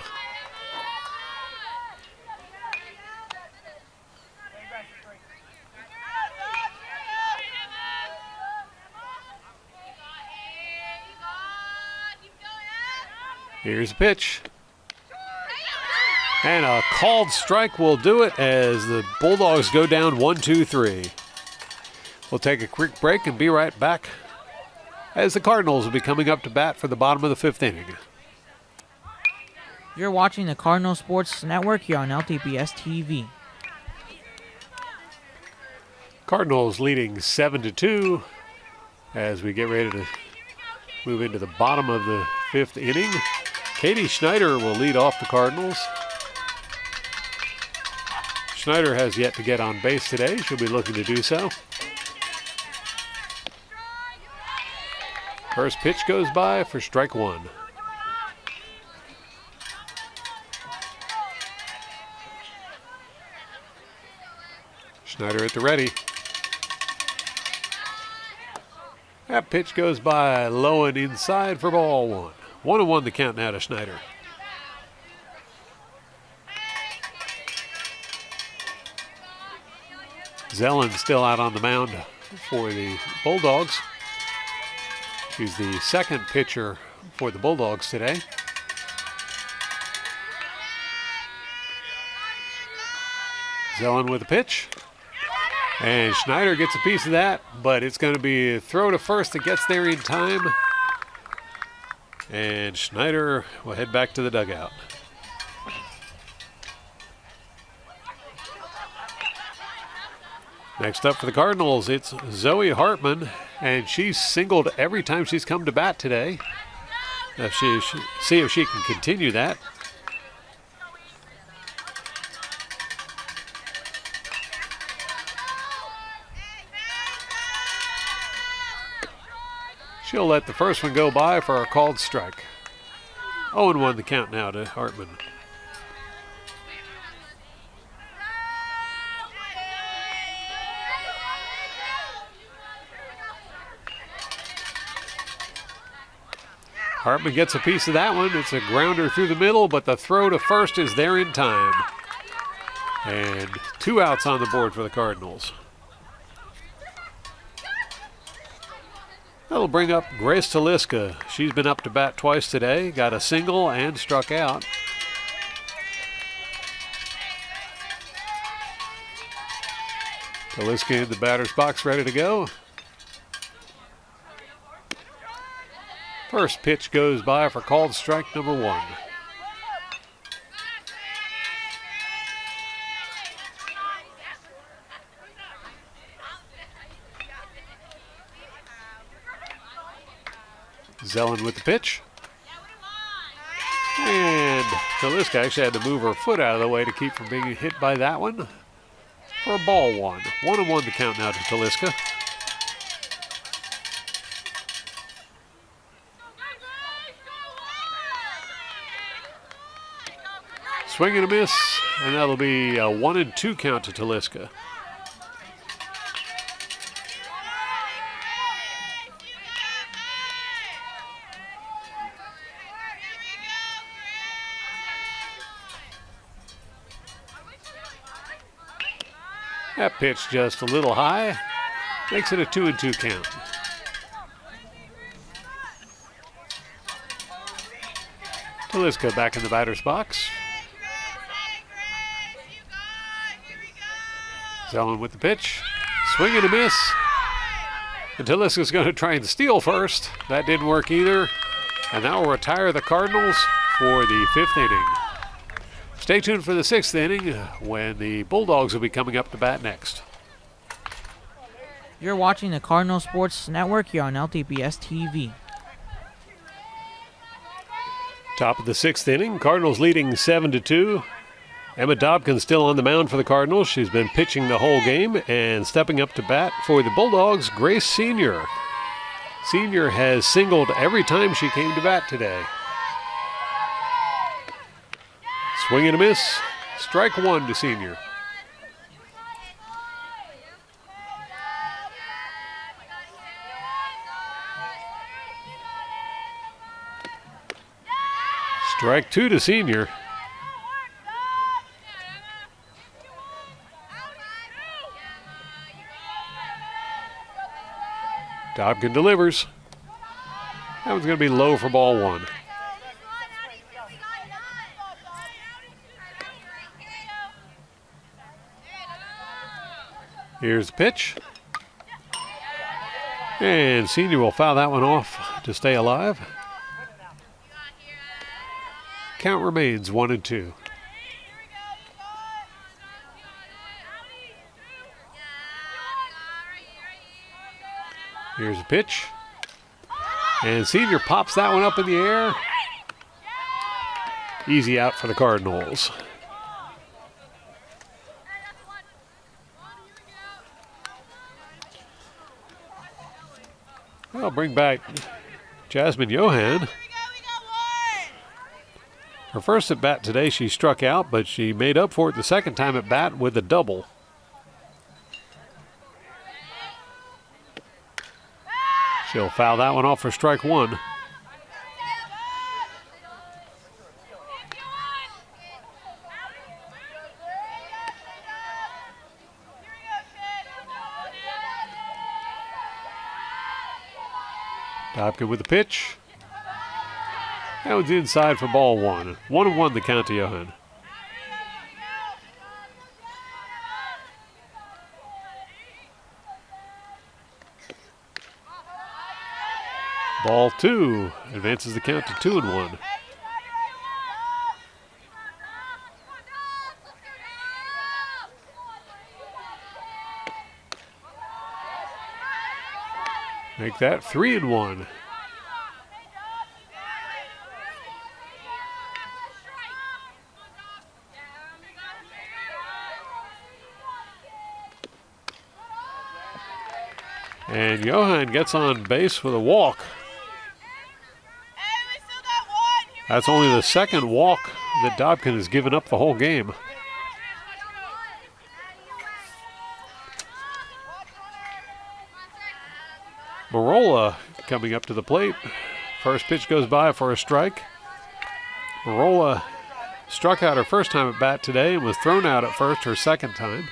Here's a pitch. And a called strike will do it as the Bulldogs go down 1-2-3. We'll take a quick break and be right back as the Cardinals will be coming up to bat for the bottom of the 5th inning. You're watching the Cardinal Sports Network here on LTPS TV. Cardinals leading 7-2 as we get ready to move into the bottom of the 5th inning. Katie Schneider will lead off the Cardinals. Schneider has yet to get on base today. She'll be looking to do so. First pitch goes by for strike 1. Schneider at the ready. That pitch goes by low and inside for ball 1. 1-1 the count now to Schneider. Zellen still out on the mound for the Bulldogs. She's the second pitcher for the Bulldogs today. Zellen with a pitch. And Schneider gets a piece of that, but it's going to be a throw to first that gets there in time. And Schneider will head back to the dugout. Next up for the Cardinals, it's Zoe Hartman, and she's singled every time she's come to bat today. See if she can continue that. She'll let the first one go by for a called strike. 0-1 the count now to Hartman. Hartman gets a piece of that one. It's a grounder through the middle, but the throw to first is there in time. And 2 outs on the board for the Cardinals. That'll bring up Grace Taliska. She's been up to bat twice today, got a single and struck out. Taliska in the batter's box, ready to go. First pitch goes by for called strike number 1. Zellen with the pitch. And Taliska actually had to move her foot out of the way to keep from being hit by that one. For a ball 1. 1-1 the count now to Taliska. Swing and a miss, and that'll be a 1-2 count to Taliska. That pitch just a little high, makes it a 2-2 count. Taliska back in the batter's box. Zellin with the pitch. Swing and a miss. And Taliska's going to try and steal first. That didn't work either. And that will retire the Cardinals for the 5th inning. Stay tuned for the 6th inning when the Bulldogs will be coming up to bat next. You're watching the Cardinal Sports Network here on LTPS TV. Top of the 6th inning, Cardinals leading 7-2. Emma Dobkin still on the mound for the Cardinals. She's been pitching the whole game, and stepping up to bat for the Bulldogs, Grace Senior. Senior has singled every time she came to bat today. Swing and a miss. Strike one to Senior. Strike two to Senior. Dobkin delivers. That one's going to be low for ball one. Here's the pitch. And Senior will foul that one off to stay alive. Count remains 1-2. Here's a pitch. And Senior pops that one up in the air. Easy out for the Cardinals. I'll bring back Jasmine Johan. Her first at bat today, she struck out, but she made up for it the second time at bat with a double. She'll foul that one off for strike one. Dobkin with the pitch. That one's inside for ball one. 1-1 the count to Johan. Ball two advances the count to 2-1. Make that 3-1. And Johan gets on base with a walk. That's only the second walk that Dobkin has given up the whole game. Marola coming up to the plate. First pitch goes by for a strike. Marola struck out her first time at bat today and was thrown out at first her second time.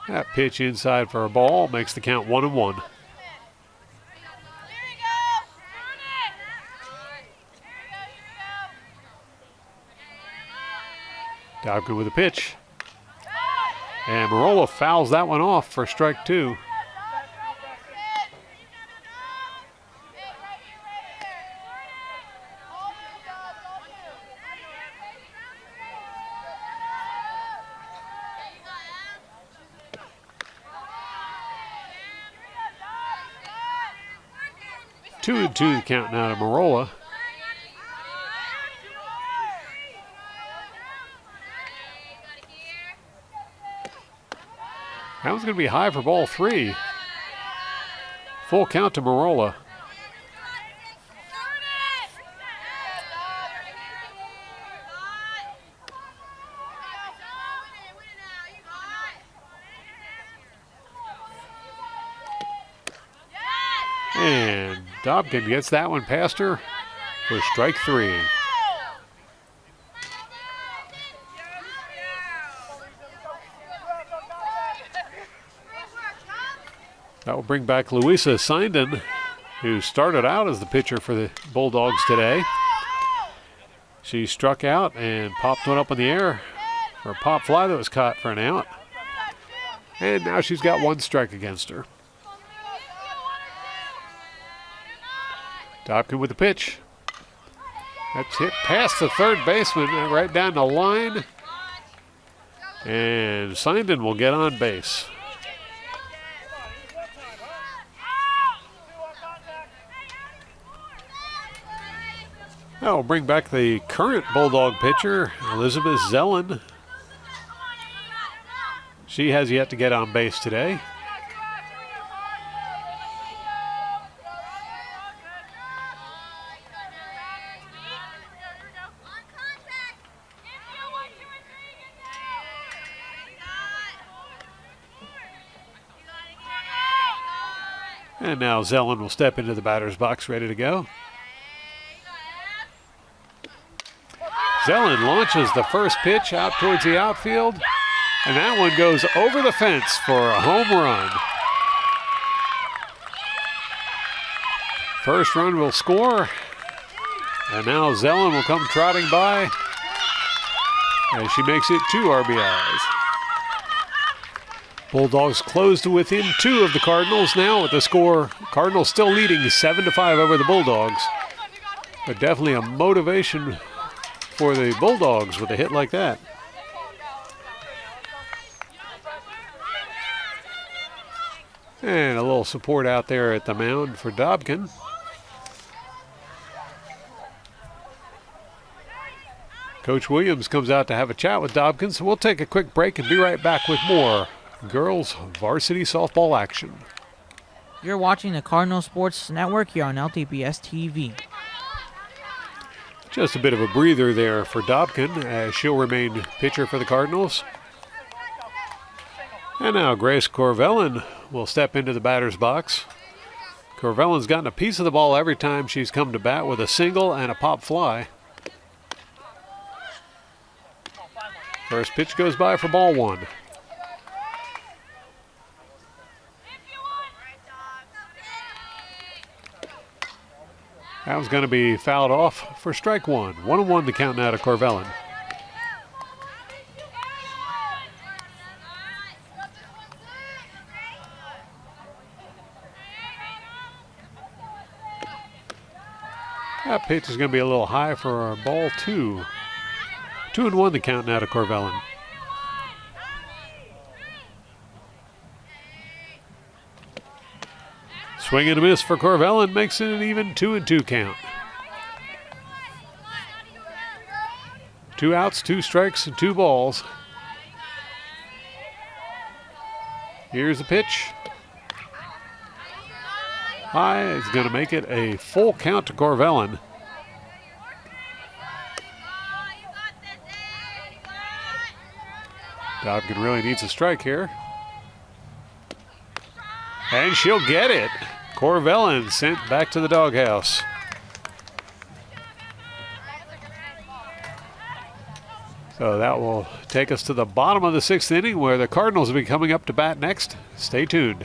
That pitch inside for a ball makes the count 1-1. Dobkin with a pitch. And Marola fouls that one off for strike two. Two and two count now to Marola. That one's going to be high for ball three. Full count to Marola. And Dobkin gets that one past her for strike three. That will bring back Louisa Sinden, who started out as the pitcher for the Bulldogs today. She struck out and popped one up in the air for a pop fly that was caught for an out. And now she's got one strike against her. Dobkin with the pitch. That's hit past the third baseman and right down the line. And Sinden will get on base. That will bring back the current Bulldog pitcher, Elizabeth Zellen. She has yet to get on base today. And now Zellen will step into the batter's box ready to go. Zellen launches the first pitch out towards the outfield, and that one goes over the fence for a home run. First run will score, and now Zellen will come trotting by as she makes it 2 RBIs. Bulldogs close to within 2 of the Cardinals now with the score. Cardinals still leading 7-5 over the Bulldogs, but definitely a motivation for the Bulldogs with a hit like that. And a little support out there at the mound for Dobkin. Coach Williams comes out to have a chat with Dobkin, so we'll take a quick break and be right back with more girls varsity softball action. You're watching the Cardinal Sports Network here on LTPS TV. Just a bit of a breather there for Dobkin as she'll remain pitcher for the Cardinals. And now Grace Corvellin will step into the batter's box. Corvellin's gotten a piece of the ball every time she's come to bat with a single and a pop fly. First pitch goes by for ball 1. That was going to be fouled off for strike 1. 1-1 the count now to Corvellin. That pitch is going to be a little high for ball 2. 2-1 the count now to Corvellin. Swing and a miss for Corvellin makes it an even 2-2 count. 2 outs, 2 strikes, and 2 balls. Here's the pitch. High is going to make it a full count to Corvellin. Dobkin really needs a strike here. And she'll get it. Corvellin sent back to the doghouse. So that will take us to the bottom of the 6th inning where the Cardinals will be coming up to bat next. Stay tuned.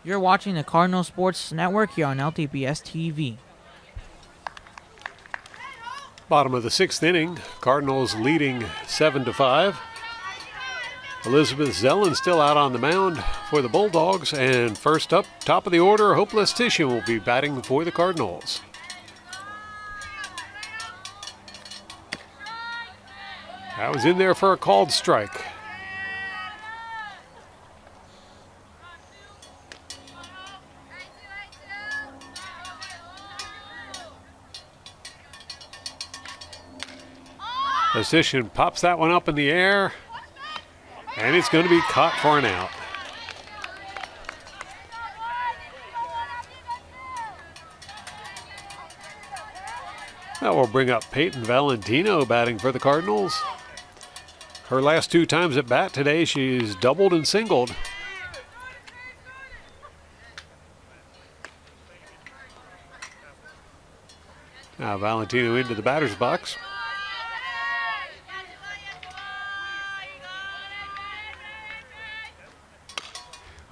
You're watching the Cardinal Sports Network here on LTPS TV. Bottom of the 6th inning, Cardinals leading 7-5. Elizabeth Zellen still out on the mound for the Bulldogs, and first up, top of the order, Hopeless Titian will be batting for the Cardinals. That was in there for a called strike. Titian pops that one up in the air, and it's going to be caught for an out. That will bring up Peyton Valentino batting for the Cardinals. Her last 2 times at bat today, she's doubled and singled. Now Valentino into the batter's box.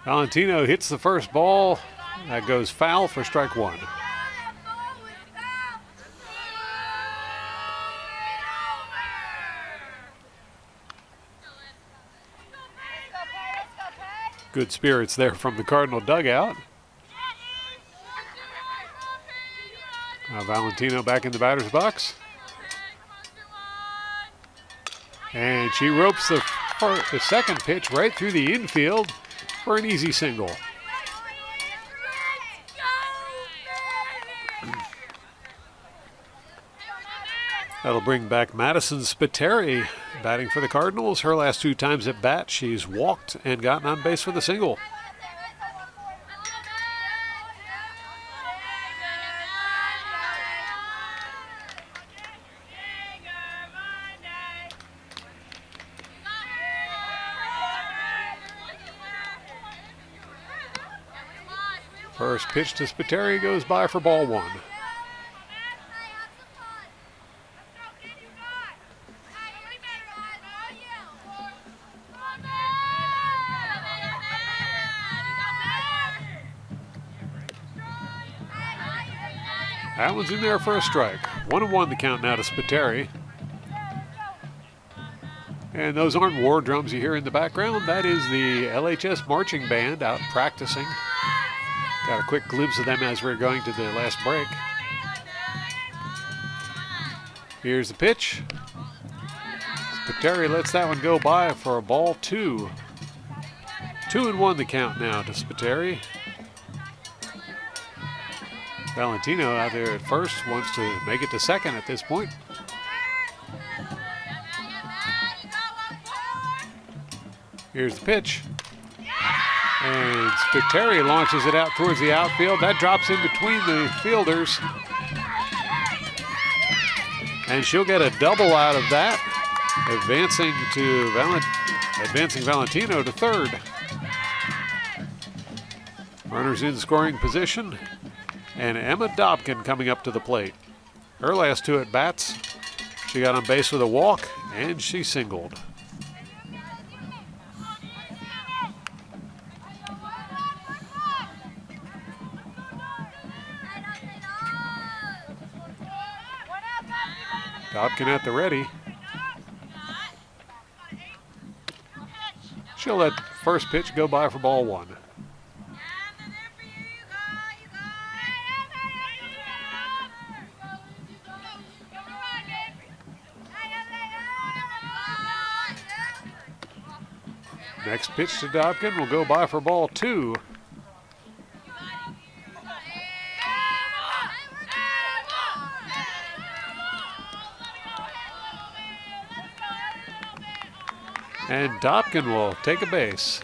Valentino hits the first ball. That goes foul for strike one. Good spirits there from the Cardinal dugout. Valentino back in the batter's box. And she ropes the second pitch right through the infield for an easy single. That'll bring back Madison Spiteri batting for the Cardinals. Her last 2 times at bat, she's walked and gotten on base with a single. First pitch to Spiteri goes by for ball 1. That one's in there for a strike. 1-1 the count now to Spiteri. And those aren't war drums you hear in the background. That is the LHS marching band out practicing. Got a quick glimpse of them as we're going to the last break. Here's the pitch. Spiteri lets that one go by for a ball 2. 2-1 the count now to Spiteri. Valentino out there at first wants to make it to second at this point. Here's the pitch. And Spiteri launches it out towards the outfield. That drops in between the fielders. And she'll get a double out of that, advancing Valentino to third. Runners in scoring position. And Emma Dobkin coming up to the plate. Her last 2 at bats, she got on base with a walk and she singled. Dobkin at the ready. She'll let first pitch go by for ball 1. Next pitch to Dobkin will go by for ball 2. And Dobkin will take a base.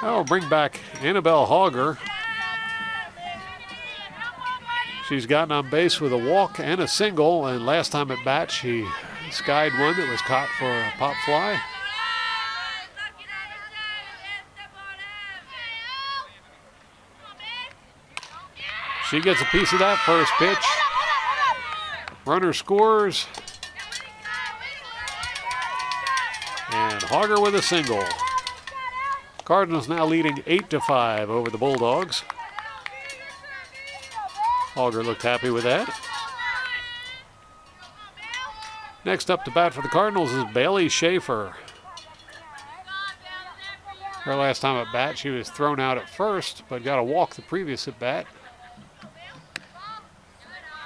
I'll bring back Annabelle Hauger. She's gotten on base with a walk and a single, and last time at bat she skied one that was caught for a pop fly. She gets a piece of that first pitch. Runner scores. And Hauger with a single. Cardinals now leading 8-5 over the Bulldogs. Hauger looked happy with that. Next up to bat for the Cardinals is Bailey Schaefer. Her last time at bat, she was thrown out at first, but got a walk the previous at bat.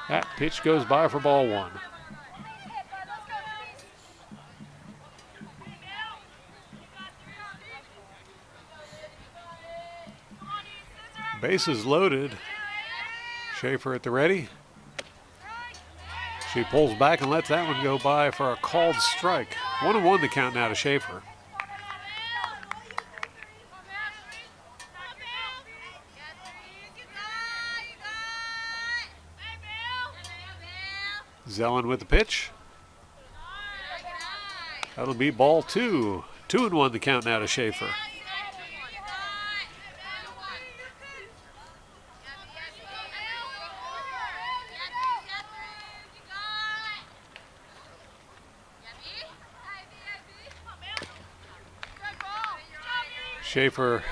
That pitch goes by for ball 1. Bases loaded. Schaefer at the ready. She pulls back and lets that one go by for a called strike. 1-1 the count now to Schaefer. Zellin with the pitch. That'll be ball 2. 2-1 the count now to Schaefer. Schaefer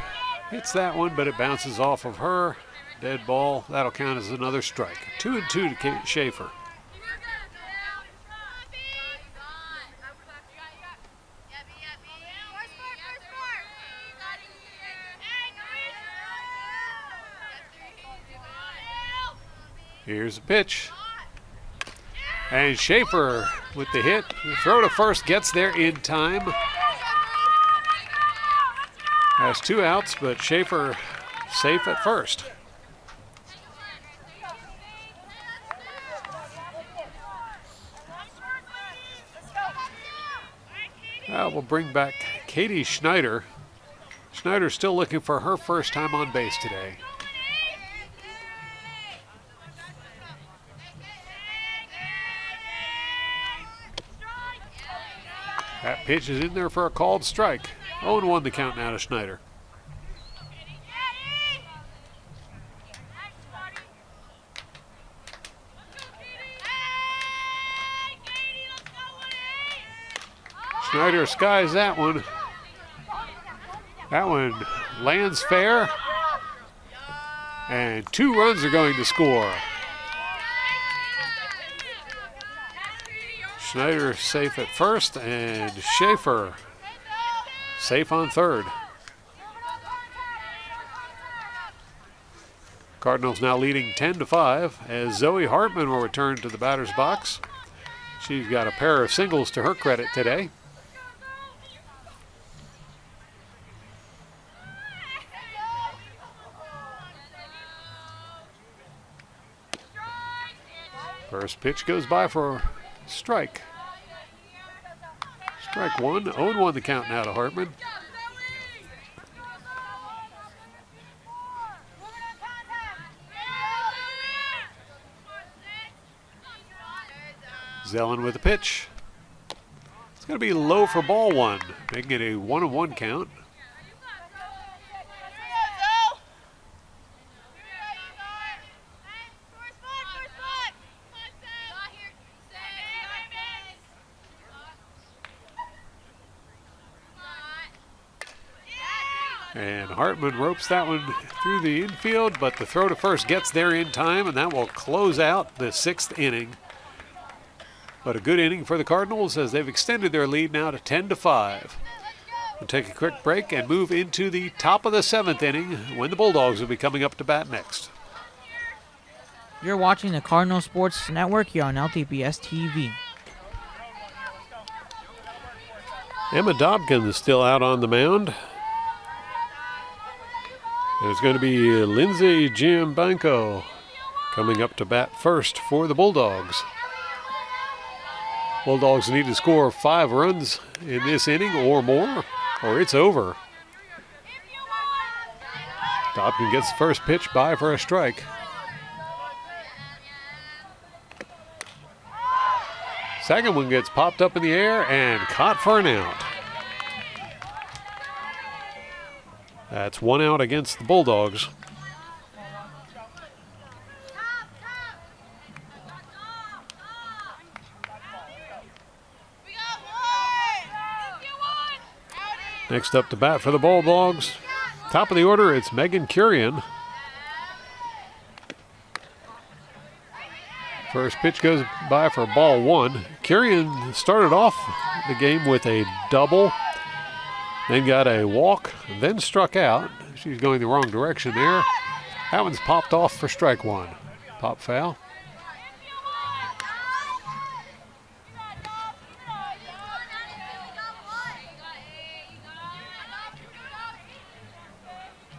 hits that one, but it bounces off of her. Dead ball. That'll count as another strike. 2-2 to Schaefer. Here's a pitch. And Schaefer with the hit. The throw to first gets there in time. Has 2 outs, but Schaefer safe at first. We'll bring back Katie Schneider. Schneider's still looking for her first time on base today. That pitch is in there for a called strike. 0-1 the count now to Schneider. Schneider skies that one. That one lands fair. And 2 runs are going to score. Schneider safe at first, and Schaefer safe on third. Cardinals now leading 10-5 as Zoe Hartman will return to the batter's box. She's got a pair of singles to her credit today. First pitch goes by for strike. Strike one. 0-1 the count now to Hartman. Zellin with the pitch. It's going to be low for ball one, making it a 1-1 count. And Hartman ropes that one through the infield, but the throw to first gets there in time, and that will close out the 6th inning. But a good inning for the Cardinals as they've extended their lead now to 10-5. We'll take a quick break and move into the top of the 7th inning when the Bulldogs will be coming up to bat next. You're watching the Cardinal Sports Network here on LTPS TV. Emma Dobkin is still out on the mound. There's going to be Lindsay Giambanco coming up to bat first for the Bulldogs. Bulldogs need to score 5 runs in this inning or more, or it's over. Dobkin gets the first pitch by for a strike. Second one gets popped up in the air and caught for an out. That's 1 out against the Bulldogs. Next up to bat for the Bulldogs. Top of the order, it's Megan Curian. First pitch goes by for ball 1. Curian started off the game with a double, then got a walk, then struck out. She's going the wrong direction there. That one's popped off for strike 1. Pop foul.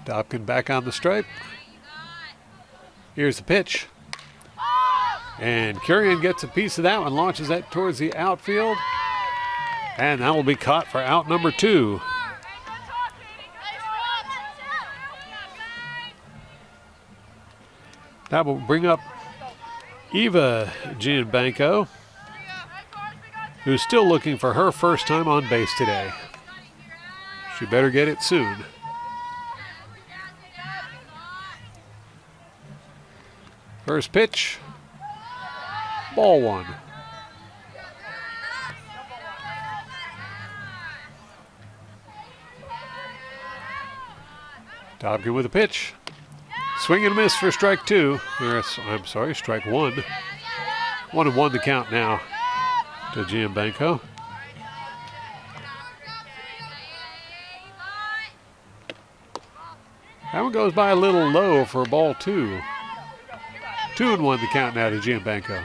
Dobkin back on the stripe. Here's the pitch. And Curian gets a piece of that one, launches that towards the outfield. And that will be caught for out number 2. That will bring up Eva Gianbanco, who's still looking for her first time on base today. She better get it soon. First pitch, ball 1. Dobkin with a pitch. Swing and a miss for strike 2. I'm sorry, strike 1. 1-1 the count now to Giambanco. That one goes by a little low for ball 2. 2-1 the count now to Giambanco.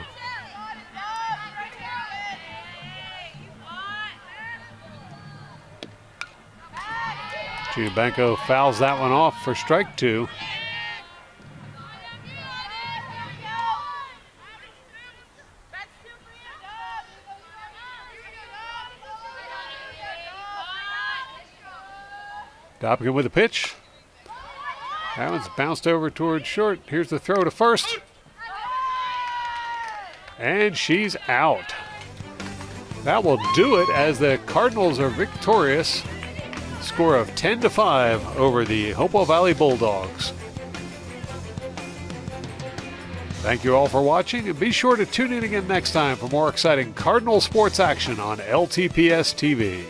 Giambanco fouls that one off for strike 2. Dobkin with a pitch. That one's bounced over towards short. Here's the throw to first. And she's out. That will do it as the Cardinals are victorious. Score of 10-5 over the Hopewell Valley Bulldogs. Thank you all for watching, and be sure to tune in again next time for more exciting Cardinal sports action on LTPS TV.